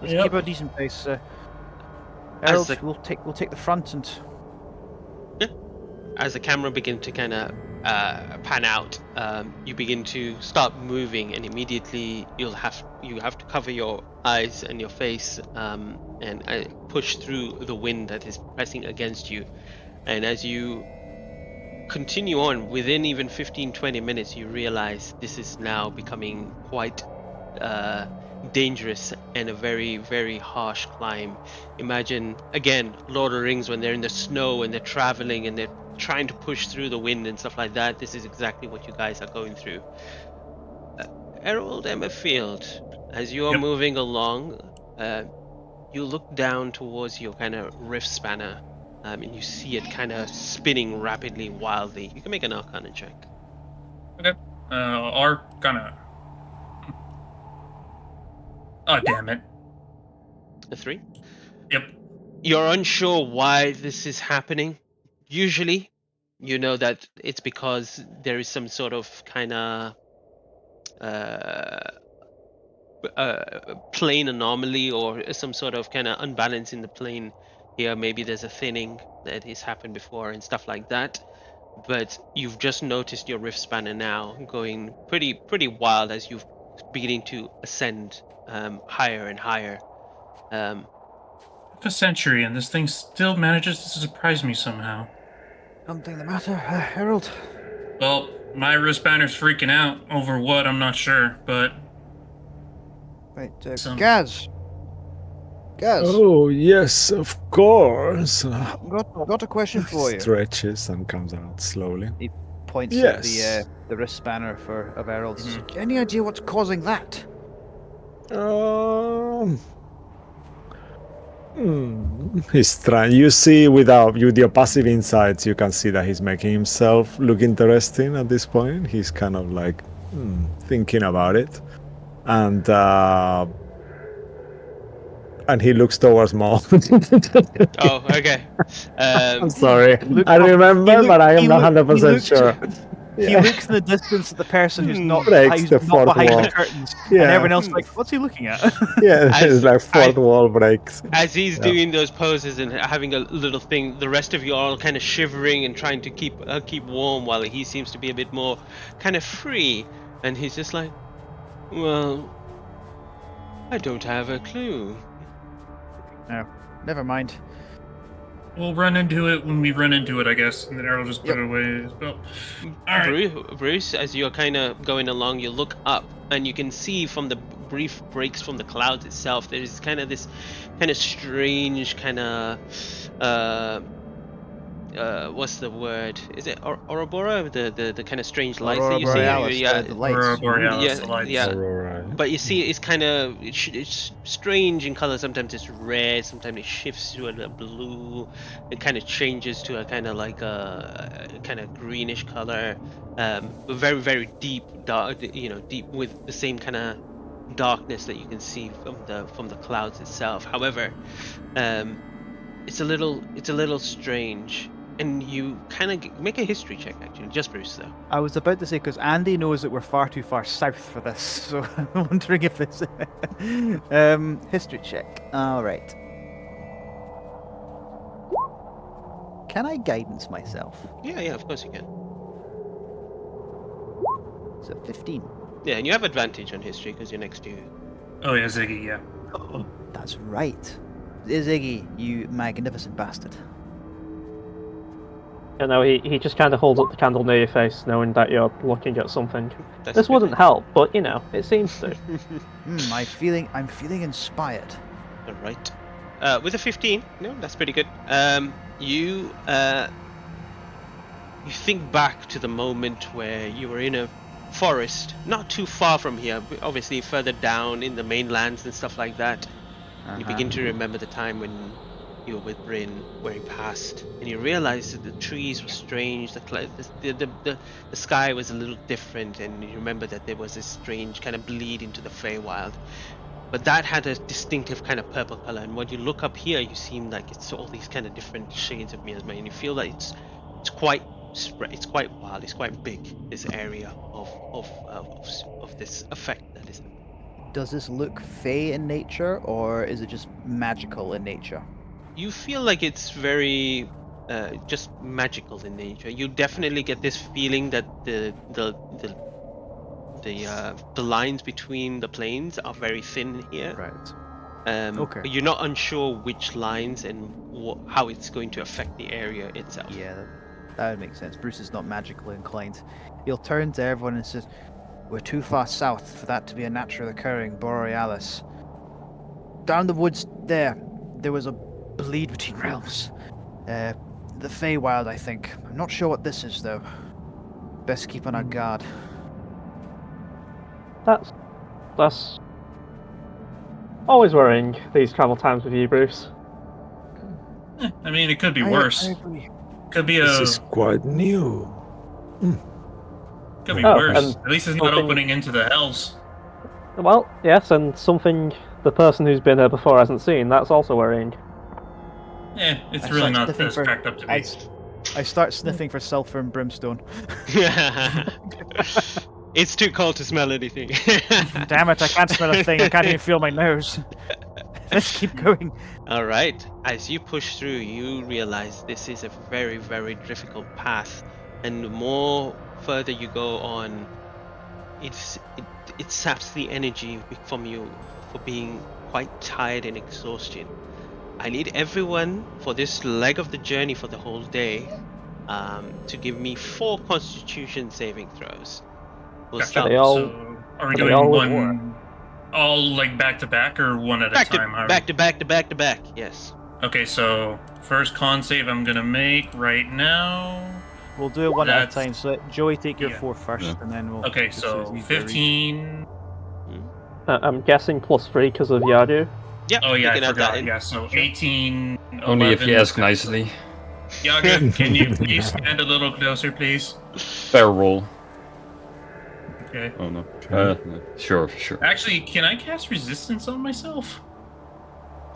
Let's Yep. keep a decent pace. As Harold, the- we'll take the front and As the camera begins to kind of pan out, you begin to start moving, and immediately you have to cover your eyes and your face and push through the wind that is pressing against you. And as you continue on, within even 15-20 minutes, you realize this is now becoming quite dangerous and a very, very harsh climb. Imagine again Lord of the Rings when they're in the snow and they're traveling and they're trying to push through the wind and stuff like that. This is exactly what you guys are going through. Harold Emmerfield, as you are Yep. moving along, you look down towards your kind of rift spanner, and you see it kind of spinning rapidly, wildly. You can make an Arcana check. Arcana. Oh damn it! A 3. Yep. You're unsure why this is happening. Usually, you know that it's because there is some sort of kind of plane anomaly or some sort of kind of unbalance in the plane here. Maybe there's a thinning that has happened before and stuff like that. But you've just noticed your rift spanner now going pretty wild as you've beginning to ascend higher and higher. A century, and this thing still manages to surprise me somehow. Something the matter, Harold? Well, my rift spanner's freaking out over what, I'm not sure, but... Right, Some- Gaz. Gaz, Oh, yes, of course. got a question for you. Stretches and comes out slowly. He points Yes. at the wrist spanner of Harold's. Mhm. Any idea what's causing that? He's trying. You see, with your passive insights, you can see that he's making himself look interesting at this point. He's kind of like thinking about it, and he looks towards Maul. Oh, okay. I'm sorry. Look I up- remember, he but I am he not look- he 100% looks- sure. He looks in the distance at the person who's not, Breaks who's the not fourth behind wall. the curtains, Yeah. and everyone else is like, what's he looking at? Yeah, As it's like fourth wall breaks. As he's Yeah. doing those poses and having a little thing, the rest of you are all kind of shivering and trying to keep warm, while he seems to be a bit more kind of free. And he's just like, well, I don't have a clue. No, never mind. We'll run into it when we run into it, I guess, and then Errol just put it away as well. Alright. Bruce, as you're kind of going along, you look up and you can see from the brief breaks from the clouds itself, there's kind of this kind of strange kind of what's the word? Is it Aurora? The kind of strange lights Aurora that you Borealis, see? Yeah, the lights. Aurora Borealis, yeah, the lights. yeah. Aurora. But you see, it's kind of it's strange in color. Sometimes it's red. Sometimes it shifts to a blue. It kind of changes to a kind of like a kind of greenish color. Very very deep dark. Deep with the same kind of darkness that you can see from the clouds itself. However, it's a little strange. And you kind of make a history check, actually, just Bruce, though. I was about to say, because Andy knows that we're far too far south for this, so I'm wondering if it's history check. All right. Can I guidance myself? Yeah, of course you can. So 15. Yeah, and you have advantage on history because you're next to you. Oh yeah, Ziggy, yeah. Oh, that's right. Ziggy, you magnificent bastard. He just kind of holds up the candle near your face, knowing that you're looking at something. That's This a good wouldn't thing. help, but it seems to. I'm feeling inspired. All right. With a 15, no, that's pretty good. You think back to the moment where you were in a forest, not too far from here, but obviously further down in the mainlands and stuff like that. You begin to remember the time when you were with Bryn, where he passed, and you realize that the trees were strange, the sky was a little different, and you remember that there was this strange kind of bleed into the Feywild. But that had a distinctive kind of purple color, and when you look up here, you seem like it's all these kind of different shades of miasma, and you feel like it's quite spread, it's quite wild, it's quite big. This area of this effect that is. Does this look fey in nature, or is it just magical in nature? You feel like it's very just magical in nature. You definitely get this feeling that the lines between the planes are very thin here. Right. Okay. You're not unsure which lines and how it's going to affect the area itself. Yeah, that would make sense. Bruce is not magically inclined. He'll turn to everyone and says, "We're too far south for that to be a naturally occurring borealis. Down the woods there was a bleed between realms. The Feywild, I think. I'm not sure what this is, though. Best keep on our guard." That's always worrying, these travel times with you, Bruce. I mean, it could be I worse. agree. Could be This is quite new. could be Oh, worse. and At least it's not something- opening into the hells. Well, yes, and something the person who's been here before hasn't seen, that's also worrying. It's I really start not sniffing as for- cracked up to be. I start sniffing for sulfur and brimstone. It's too cold to smell anything. Damn it! I can't smell a thing. I can't even feel my nose. Let's keep going. All right. As you push through, you realize this is a very, very difficult path, and the more further you go on, it saps the energy from you for being quite tired and exhausted. I need everyone for this leg of the journey for the whole day to give me 4 Constitution saving throws. We'll Gotcha. start They all- So, are we they doing all one, all like back to back, or one at a time? back to back. Yes. Okay, so first con save I'm gonna make right now. We'll do it one at a That's- time. So let Joey take your yeah. 4 first, Yeah. and then we'll. Okay, just so it's so easier to read. 15. I'm guessing +3 because of Yadu. Yep. Oh yeah, you I can add that forgot. in. Yeah, so 18. Only if you 11. ask nicely. Yaga, can you please stand a little closer, please? Fair roll. Okay. Oh no. No. Sure. Actually, can I cast resistance on myself?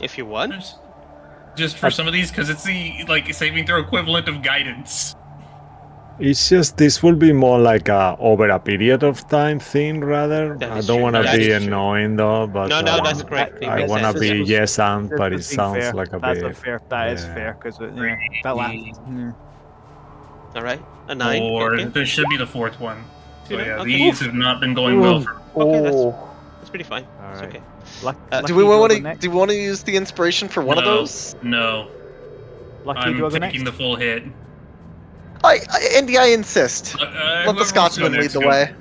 If you want. Just for some of these, because it's the like saving throw equivalent of guidance. It's just this will be more like a over a period of time thing rather. That I is don't true. want to That be is true. annoying though, but No, that's correct. It I makes want to sense. be was- yes and, This but was it being sounds fair. like a That's bit. unfair. That is yeah. fair because that last. All right. A 9. Or Okay. there should be the 4th one. So Yeah, yeah, okay. these have not been going well for. Okay, that's- Oh, That's pretty fine. All It's right. okay. Do we want to? Do we want to use the inspiration for one of No, those? No, Lucky, I'm do I go taking next? the full hit. Andy, I insist. Let Whoever the wants to Scotsman go lead next, the go. way.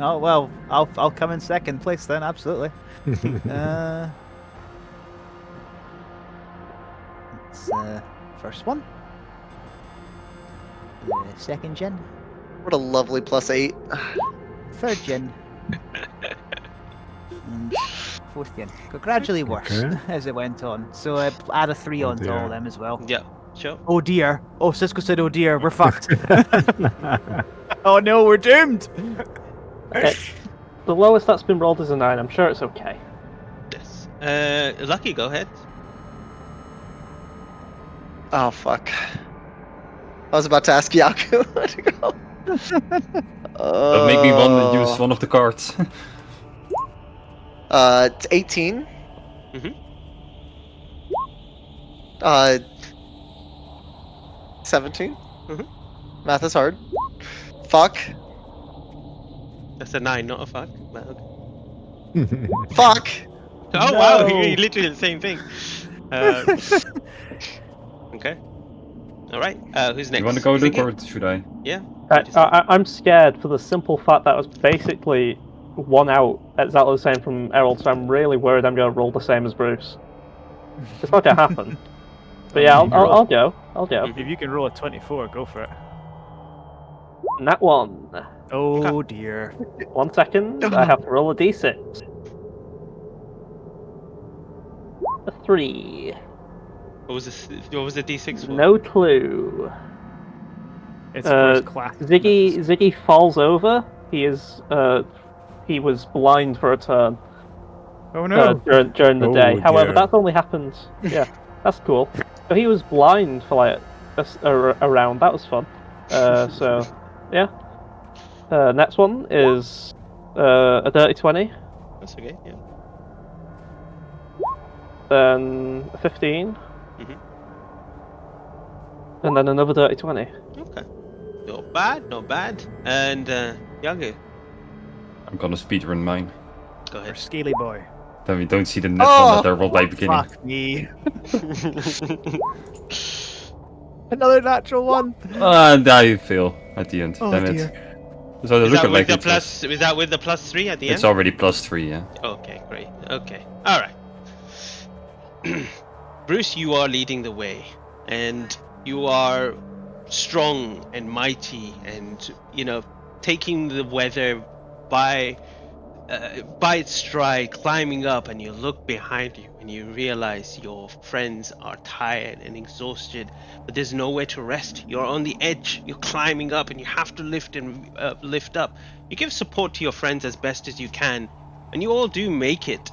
Oh well, I'll come in second place then. Absolutely. It's first one. Second gen. What a lovely +8. Third gen. And fourth gen. Got gradually worse Okay. as it went on. So add a 3 Oh, on to all dear. of them as well. Yeah. Sure. Oh dear. Oh, Cisco said, "Oh dear, we're fucked." Oh no, we're doomed. the lowest that's been rolled is a 9. I'm sure it's okay. Yes. Lucky, go ahead. Oh fuck. I was about to ask Yaku where to go. Don't make me want to use one of the cards. It's 18. Mhm. 17. Mhm. Math is hard. Fuck. That's a 9, not a fuck. But okay. Fuck. Oh wow, No. you literally the same thing. Okay. All right. Who's next? You want to go, Luke, Ziggy? or should I? Yeah. I'm scared for the simple fact that I was basically 1 out exactly the same from Errol, so I'm really worried I'm going to roll the same as Bruce. It's not going to happen. But yeah, I'll go. I'll go. If you can roll a 24, go for it. And that one. Oh dear. 1 second. I have to roll a d6. A 3. What was the D6 for? No clue. It's first class. Ziggy falls over. He was blind for a turn Oh no. during the Oh, day. However, dear. that's only happened. Yeah, that's cool. So he was blind for like a round. That was fun. So yeah. Next one is a dirty 20. That's okay. Yeah. Then a 15. Mhm. And then another dirty 20. Okay. Not bad. Not bad. And Yagu, I'm gonna speedrun mine. go Or ahead. Scaly boy. Then we don't see the net one that I rolled by beginning. Fuck me. Another natural one. And I fail at the end. Oh Damn dear. it. So the Is look that like with the it was, plus? Is that with the +3 at the it's end? already +3, yeah. Okay, great. Okay. All right. Bruce, you are leading the way, and you are strong and mighty, and taking the weather by its stride, climbing up, and you look behind you, and you realize your friends are tired and exhausted, but there's nowhere to rest. You're on the edge. You're climbing up, and you have to lift up. You give support to your friends as best as you can, and you all do make it.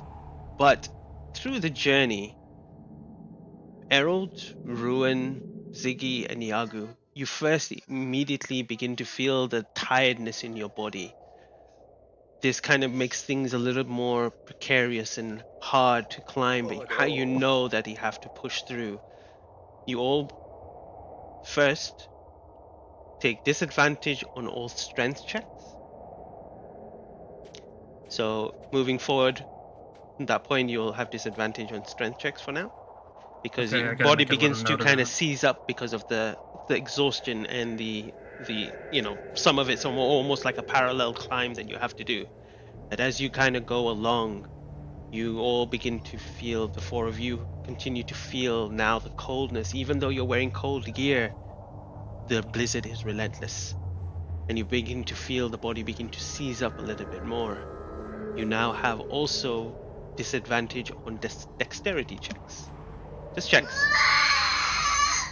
But through the journey, Errol, Ruin, Ziggy, and Yagu, you first immediately begin to feel the tiredness in your body. This kind of makes things a little more precarious and hard to climb, but how you know that you have to push through. You all first take disadvantage on all strength checks. So moving forward, at that point you'll have disadvantage on strength checks for now, because Okay, your I gotta body make a little begins to note of kind of that. seize up because of the exhaustion and the some of it's almost like a parallel climb that you have to do. But as you kind of go along, you all begin to feel, the four of you continue to feel now the coldness. Even though you're wearing cold gear, the blizzard is relentless. And you begin to feel the body begin to seize up a little bit more. You now have also disadvantage on dexterity checks. Just checks.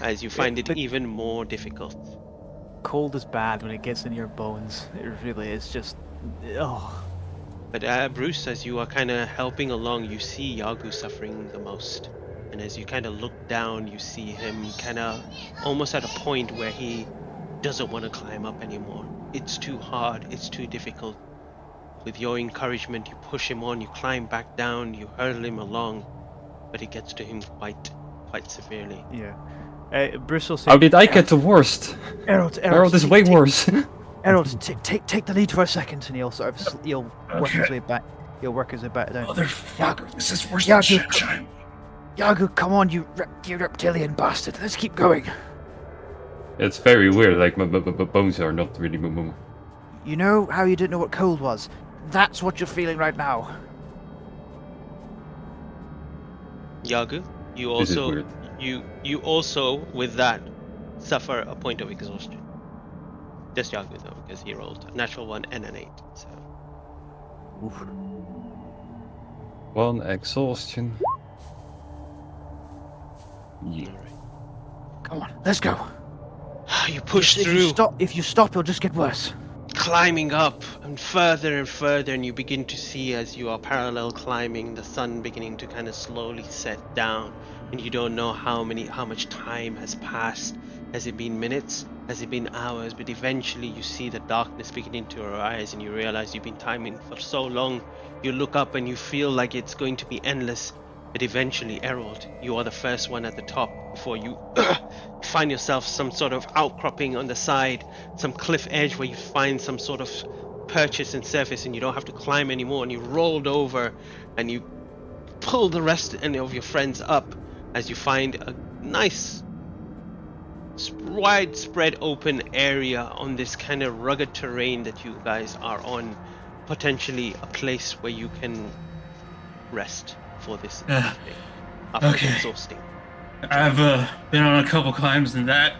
As you find it but- even more difficult. Cold is bad when it gets in your bones. It really is just. Oh. But Bruce, as you are kind of helping along, you see Yagu suffering the most. And as you kind of look down, you see him kind of almost at a point where he doesn't want to climb up anymore. It's too hard, it's too difficult. With your encouragement, you push him on, you climb back down, you hurtle him along, but it gets to him quite severely. Yeah. Bruce will say. How did I get the worst? Harold, Harold is way worse. Harold, take the lead for a second, and he'll sort of he'll work his Okay. way back. He'll work his way back down. Motherfucker, this is worse Yeah, than dude, shit. Yagu, come on, you reptilian bastard! Let's keep going. It's very weird, like my bones are not really moving. You know how you didn't know what cold was? That's what you're feeling right now. Yagu, you This is also weird. you also with that suffer a point of exhaustion. Just Yagu though, because he rolled a natural 1 and an 8. So One exhaustion. Yeah. alright. Come on, let's go. You push If through. If you stop, it'll just get worse. Climbing up and further, and you begin to see, as you are parallel climbing, the sun beginning to kind of slowly set down, and you don't know how much time has passed. Has it been minutes? Has it been hours? But eventually you see the darkness beginning to arise, and you realize you've been timing for so long. You look up and you feel like it's going to be endless. But eventually, Errol, you are the first one at the top before you find yourself some sort of outcropping on the side, some cliff edge where you find some sort of purchase and surface, and you don't have to climb anymore, and you rolled over and you pull the rest of your friends up as you find a nice widespread open area on this kind of rugged terrain that you guys are on, potentially a place where you can rest for this evening after Okay. exhausting. I've been on a couple climbs, and that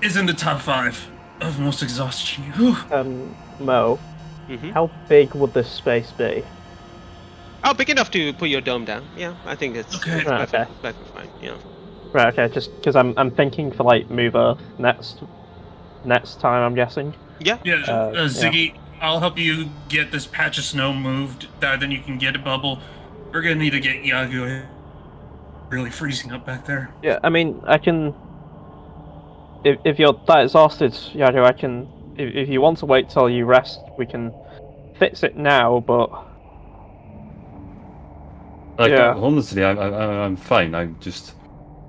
is in the top 5 of most exhaustion. Whew. Mo, Mm-hmm. how big would this space be? Oh, big enough to put your dome down. Yeah, I think it's Okay. Right, okay. perfect fine. Yeah. Right, okay, just because I'm thinking for like move Earth next time, I'm guessing. Yeah. Yeah, yeah. Ziggy, I'll help you get this patch of snow moved. Then you can get a bubble. We're gonna need to get Yagu. Really freezing up back there. Yeah, I mean, I can. If you're that exhausted, Yago, I can. If you want to wait till you rest, we can fix it now. But Like Yeah. honestly, I'm fine. I just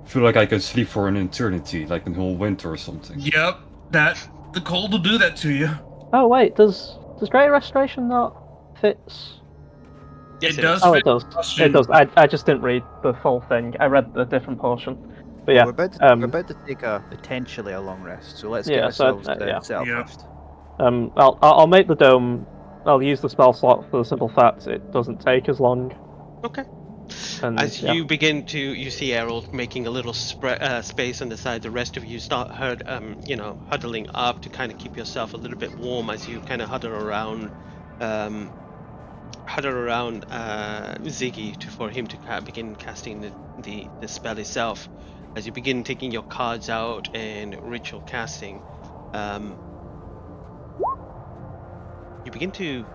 feel like I could sleep for an eternity, like a whole winter or something. Yep, the cold will do that to you. oh wait, does Great Restoration not fits? Yes, It does. Oh, fit it does. exhaustion. It does. I just didn't read the full thing. I read the different portion. But yeah, we're about to take a potentially a long rest, so let's get Yeah, so, ourselves yeah. set up Yep. first. I'll make the dome. I'll use the spell slot for the simple fact it doesn't take as long. Okay. And As yeah. you begin to, you see Errol making a little space on the side. The rest of you start huddling up to kind of keep yourself a little bit warm as you kind of huddle around Ziggy for him to begin casting the spell itself. As you begin taking your cards out and ritual casting, you begin to,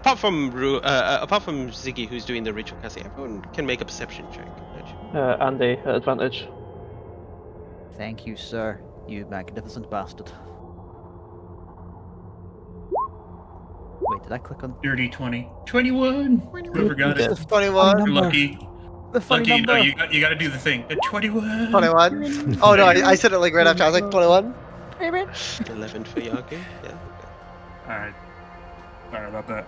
apart from Ziggy, who's doing the ritual casting, everyone can make a perception check. Andy at advantage. Thank you, sir. You magnificent bastard. Wait, did I click on Dirty 20. 21. Whoever got Yeah. it. 21. You're lucky. the funny Lucky, number? no, you got to do the thing. The 21. 21. Oh no, I said it like right after. I was like 21. 11 for Yaku. Yeah. All right. Sorry about that.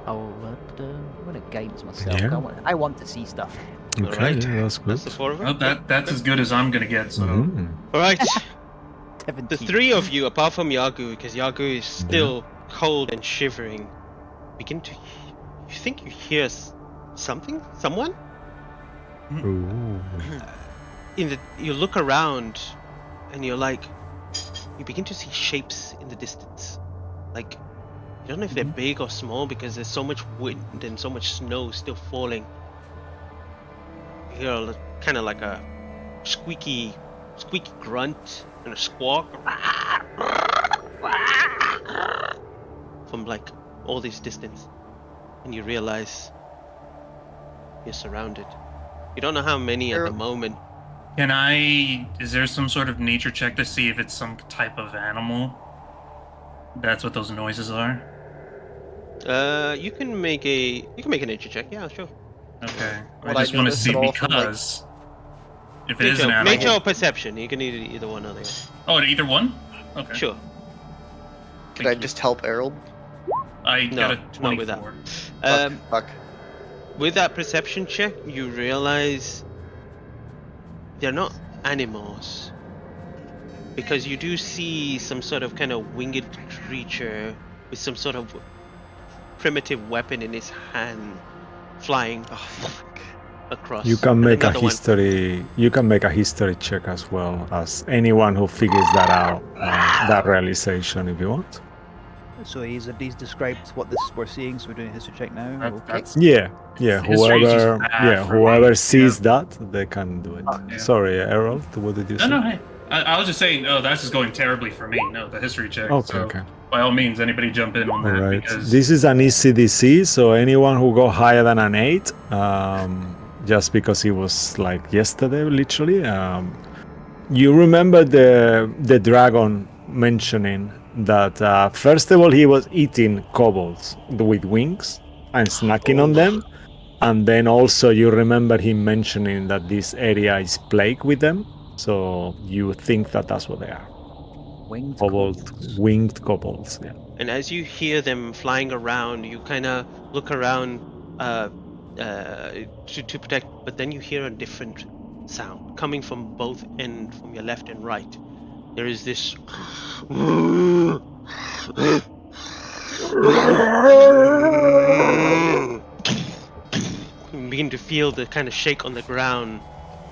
Oh, I'm gonna guidance myself. Yeah. I want to see stuff. Okay, Alright. yeah, that's good. That's the 4 of Well, them. that's as good as I'm gonna get. So All right. 17. The 3 of you, apart from Yagu, because Yagu is still cold and shivering, begin to. You think you hear something? Someone? Ooh. You look around, and you're like, you begin to see shapes in the distance. Like, you don't know if they're big or small because there's so much wind and so much snow still falling. You hear kind of like a squeaky grunt and a squawk from like all this distance, and you realize you're surrounded. You don't know how many at the moment. can I? Is there some sort of nature check to see if it's some type of animal? That's what those noises are. You can make a nature check. Yeah, sure. Okay. Would I I just want to notice see at all from, like- because if it is an Nature, animal. nature or perception. You can do either one or the other. Oh, either one. Okay. Sure. Could I just help Errol? I No, got a not 24. with that. Fuck. With that perception check, you realize they're not animals, because you do see some sort of kind of winged creature with some sort of primitive weapon in his hand, flying Oh, fuck. across. You can And make a another one- history. You can make a history check as well as anyone who figures that out. That realization, if you want. So he's described what we're seeing, so we're doing a history check now. Okay. That's Yeah. History is just Whoever. bad Yeah. for me, Whoever sees yeah. that, they can do it. Yeah. Sorry, Errol. What did you say? No, hey. I was just saying, oh, that's just going terribly for me. No, the history check. Okay. So, Okay. by all means, anybody jump in on All that right. because This is an easy DC, so anyone who go higher than an 8, just because it was like yesterday, literally. You remember the dragon mentioning that first of all he was eating kobolds with wings and snacking on them, and then also you remember him mentioning that this area is plagued with them. So you think that that's what they are. Winged Kobold, winged kobolds. Yeah. And as you hear them flying around, you kind of look around to protect, but then you hear a different sound coming from both ends, from your left and right. There is this you begin to feel the kind of shake on the ground.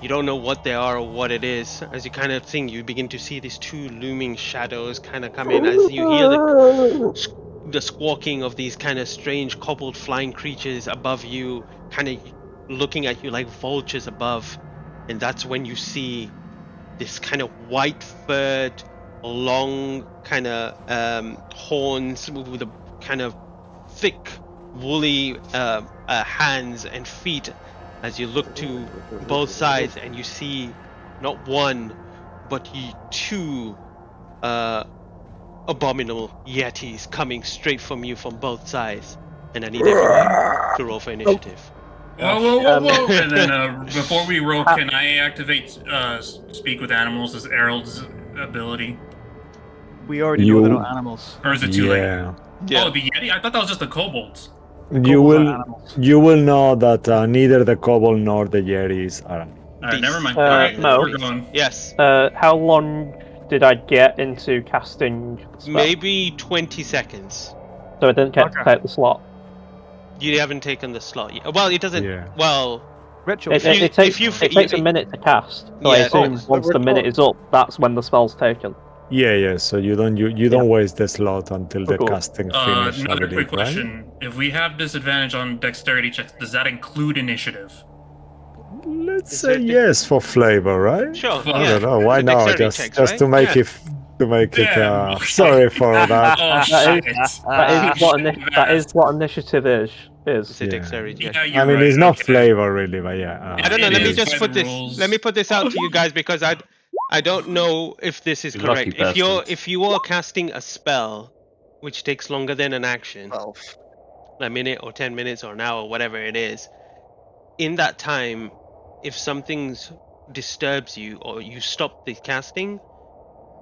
You don't know what they are or what it is. As you kind of think, you begin to see these two looming shadows kind of come in as you hear the squawking of these kind of strange kobold flying creatures above you, kind of looking at you like vultures above. And that's when you see this kind of white furred, long kind of horns with a kind of thick, woolly hands and feet. As you look to both sides, and you see not one, but two abominable yetis coming straight from you from both sides. And I need everyone to roll for initiative. Whoa. And then before we roll, can I activate Speak with Animals as Errol's ability? We already know they're not animals. Or is it too late? Yeah. Oh, the Yeti? I thought that was just the kobolds. You Kobolds are will animals. you will know that neither the kobold nor the yetis are. Alright, never mind. Uh, Alright, no. we're going. Yes, How long did I get into casting the spell? maybe 20 seconds. So I didn't get to Okay. take the slot. You haven't taken the slot yet. Well, it doesn't. Yeah. Well, Ritual. It, you- it, takes, if you- it takes a minute to cast. So I Yeah, assume oh, once the minute is up, that's when the spell's taken. Yeah. So you don't waste the slot until the Cool. casting finish. I Another believe, quick right? question. If we have disadvantage on dexterity checks, does that include initiative? Let's Is say it- yes for flavor, right? sure. I I Yeah. don't know. Why The not? dexterity Just checks, just right? to make Yeah. it to make it. Damn, okay. Sorry for that. Oh That shit! that is what initiative is. It's a Yeah. dexterity check. Yeah, I you're mean, right. it's not okay. flavor really, but yeah. I don't know. It Let me is just by put the this. rules. Let me put this out to you guys because I don't know if this is You lucky correct. bastard. If you are casting a spell, which takes longer than an action, 12. a minute or 10 minutes or an hour, whatever it is, in that time, if something disturbs you or you stop the casting,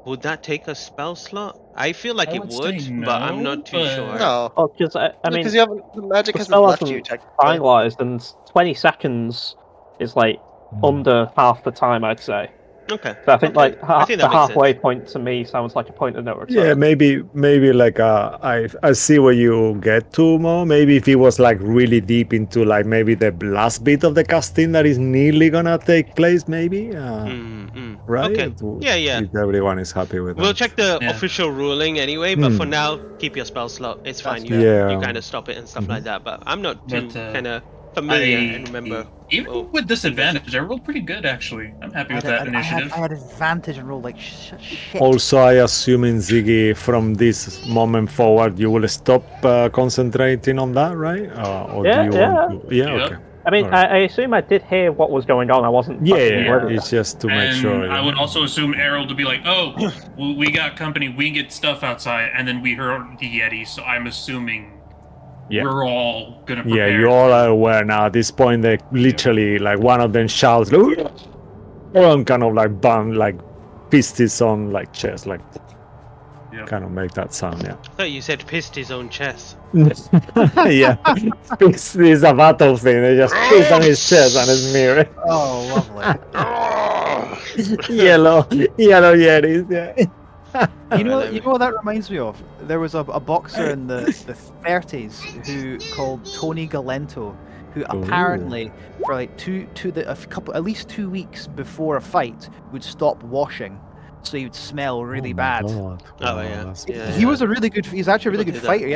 would that take a spell slot? I feel like I it would say would, but I'm no, not too but- sure. No. Oh, because I mean, Because you haven't, the magic the hasn't spell left you, hasn't technically. finalized, and 20 seconds is like under half the time, I'd say. Okay. So I think okay. like I think the that makes halfway sense. point to me sounds like a point of no return. Yeah, maybe like I see where you get to, Mo. Maybe if it was like really deep into like maybe the last bit of the casting that is nearly gonna take place, maybe. Right? Okay. Yeah. If everyone is happy with We'll that. check the Yeah. official ruling anyway, but for now, keep your spell slot. It's fine. That's You fair. you Yeah. kind of stop it and stuff like that. But I'm not too But, kind of familiar and remember. Even well, with disadvantage, I rolled pretty good actually. I'm happy with that initiative. I had advantage and rolled like shit. Also, I assume in Ziggy, from this moment forward, you will stop concentrating on that, right? Or Yeah, do you yeah. want to? Yeah, Yep. okay. I mean, Alright. I assume I did hear what was going on. I wasn't. Yeah, fucking yeah, oblivious. it's just to make And sure. I Yeah. would also assume Errol to be like, "Oh, we got company. We get stuff outside," and then we heard the Yeti. So I'm assuming Yeah. we're all gonna Yeah, prepare. you all are aware now. At this point, they literally, like, one of them shouts, and kind of like bang, like, fist his own, like, chest, like, Yep. kind of make that sound, yeah. I thought you said pissed his own chest. Yeah, fist is a battle thing. They just piss on his chest and his mirror. Oh, lovely. yellow Yetis, yeah. You know what that reminds me of? There was a boxer in the 30s who called Tony Galento, who apparently for like at least 2 weeks before a fight would stop washing, so he would smell really bad. Oh, yeah. that's- He was a really good. He's actually a really People good do that. fighter. He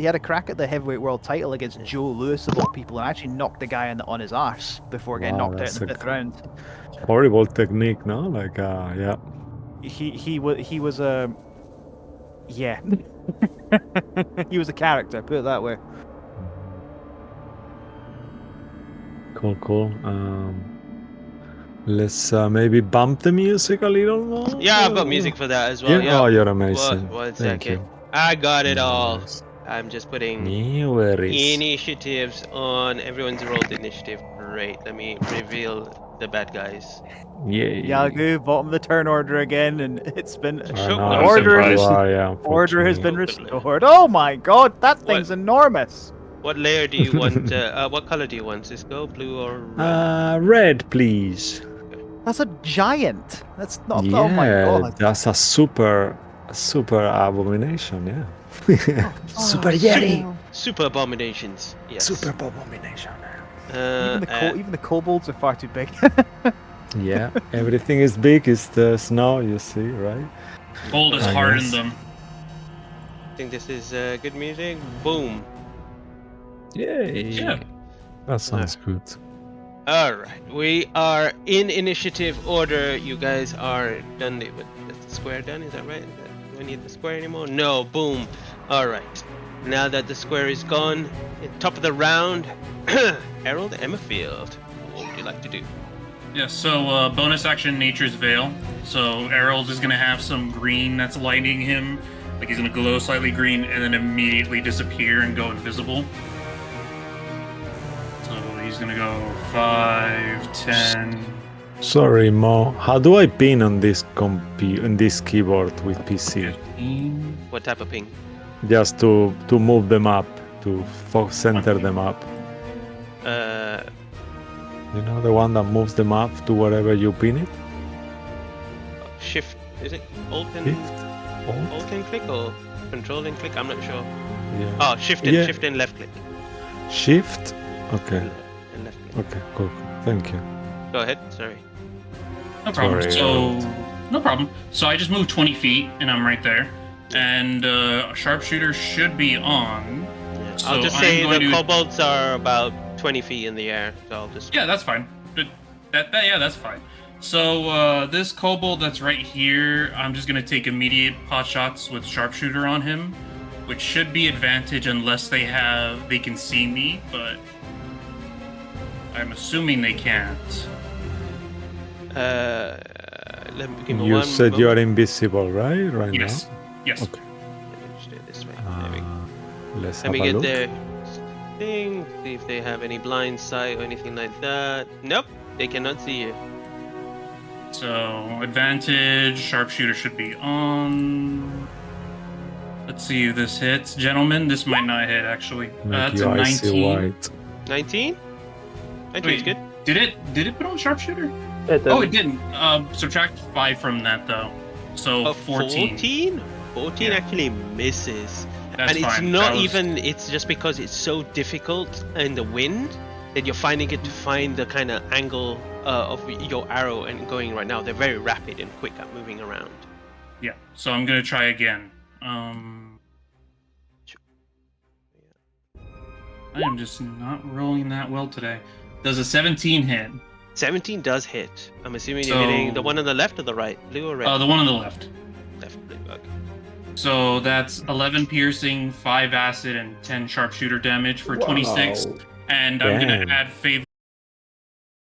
had a crack at the heavyweight world title against Joe Louis of all people, and actually knocked the guy on his arse before getting Wow, knocked out in the that's 5th round. horrible technique, no? Like, yeah. He was a yeah. He was a character. Put it that way. Cool. Let's maybe bump the music a little more. Yeah, I've got music for that as well. Yeah. Oh, you're amazing. One Thank second. you. I got it all. Nice. I'm just putting No worries. initiatives on. Everyone's rolled initiative. Great. Let me reveal the bad guys. Yay. Yagu, bottom of the turn order again, and it's been I Sure. know, I'm order. surprised. Order has been Unfortunately. restored. Oh my god, that thing's enormous. What layer do you want? What color do you want, Cisco? Blue or red? Red, please. That's a giant. That's not. Yeah, Oh my god. that's a super abomination. Yeah. Super Yeti. Super abominations. Yes. Super abomination. Even the kobolds are far too big. Yeah, everything is big. It's the snow, you see, right? Cold has I hardened guess. them. I think this is good music. Boom. Yay. Yeah. That sounds good. All right, we are in initiative order. You guys are done. Is the square done? Is that right? Do we need the square anymore? No. Boom. All right. Now that the square is gone, top of the round, Harold Emmerfield. What would you like to do? Yeah, so bonus action Nature's Veil. So Errol is going to have some green that's lighting him. Like he's going to glow slightly green and then immediately disappear and go invisible. So he's going to go 5, 10. Sorry, Mo. How do I pin on this keyboard with PC? 15. What type of ping? Just to move them up, to center them up. You know, the one that moves them up to wherever you pin it? Shift. Is it Alt and Alt? Alt and click or Control and click? I'm not sure. Yeah. Oh, Shift and Yeah. Shift and left click. Shift? Okay. And left click. Okay, cool. Thank you. Go ahead. Sorry. No problem. Sorry, So, no problem. So I just moved 20 feet and I'm right there. And sharpshooter should be on. Yeah. So I'll just I'm say going the to- kobolds are about 20 feet in the air. So I'll just. Yeah, that's fine. Yeah, that's fine. So this kobold that's right here, I'm just gonna take immediate pot shots with sharpshooter on him, which should be advantage unless they can see me, but I'm assuming they can't. Let me give me You one said you are moment. invisible, right? Right Yes. now. Yes. Okay. Let me do it this way. There we go. Let's Let have me a get look. their thing. See if they have any blind sight or anything like that. Nope, they cannot see you. So advantage, sharpshooter should be on. Let's see if this hits. Gentlemen, this might not hit actually. Make It's a your eyes see 19. white. 19? 19 is Wait, good. Did it put on sharpshooter? It Oh, didn't. it didn't. Subtract 5 from that though. So 14. 14? 14 Yeah. actually misses. That's And it's fine. not That was- even, it's just because it's so difficult in the wind that you're finding it to find the kind of angle of your arrow and going right now. They're very rapid and quick at moving around. Yeah. So I'm gonna try again. I am just not rolling that well today. Does a 17 hit? 17 does hit. I'm assuming you're So- hitting the one on the left or the right? Blue or red? The one on the left. Left, blue. Okay. So that's 11 piercing, 5 acid, and 10 sharpshooter damage for 26. And I'm Damn. gonna add favor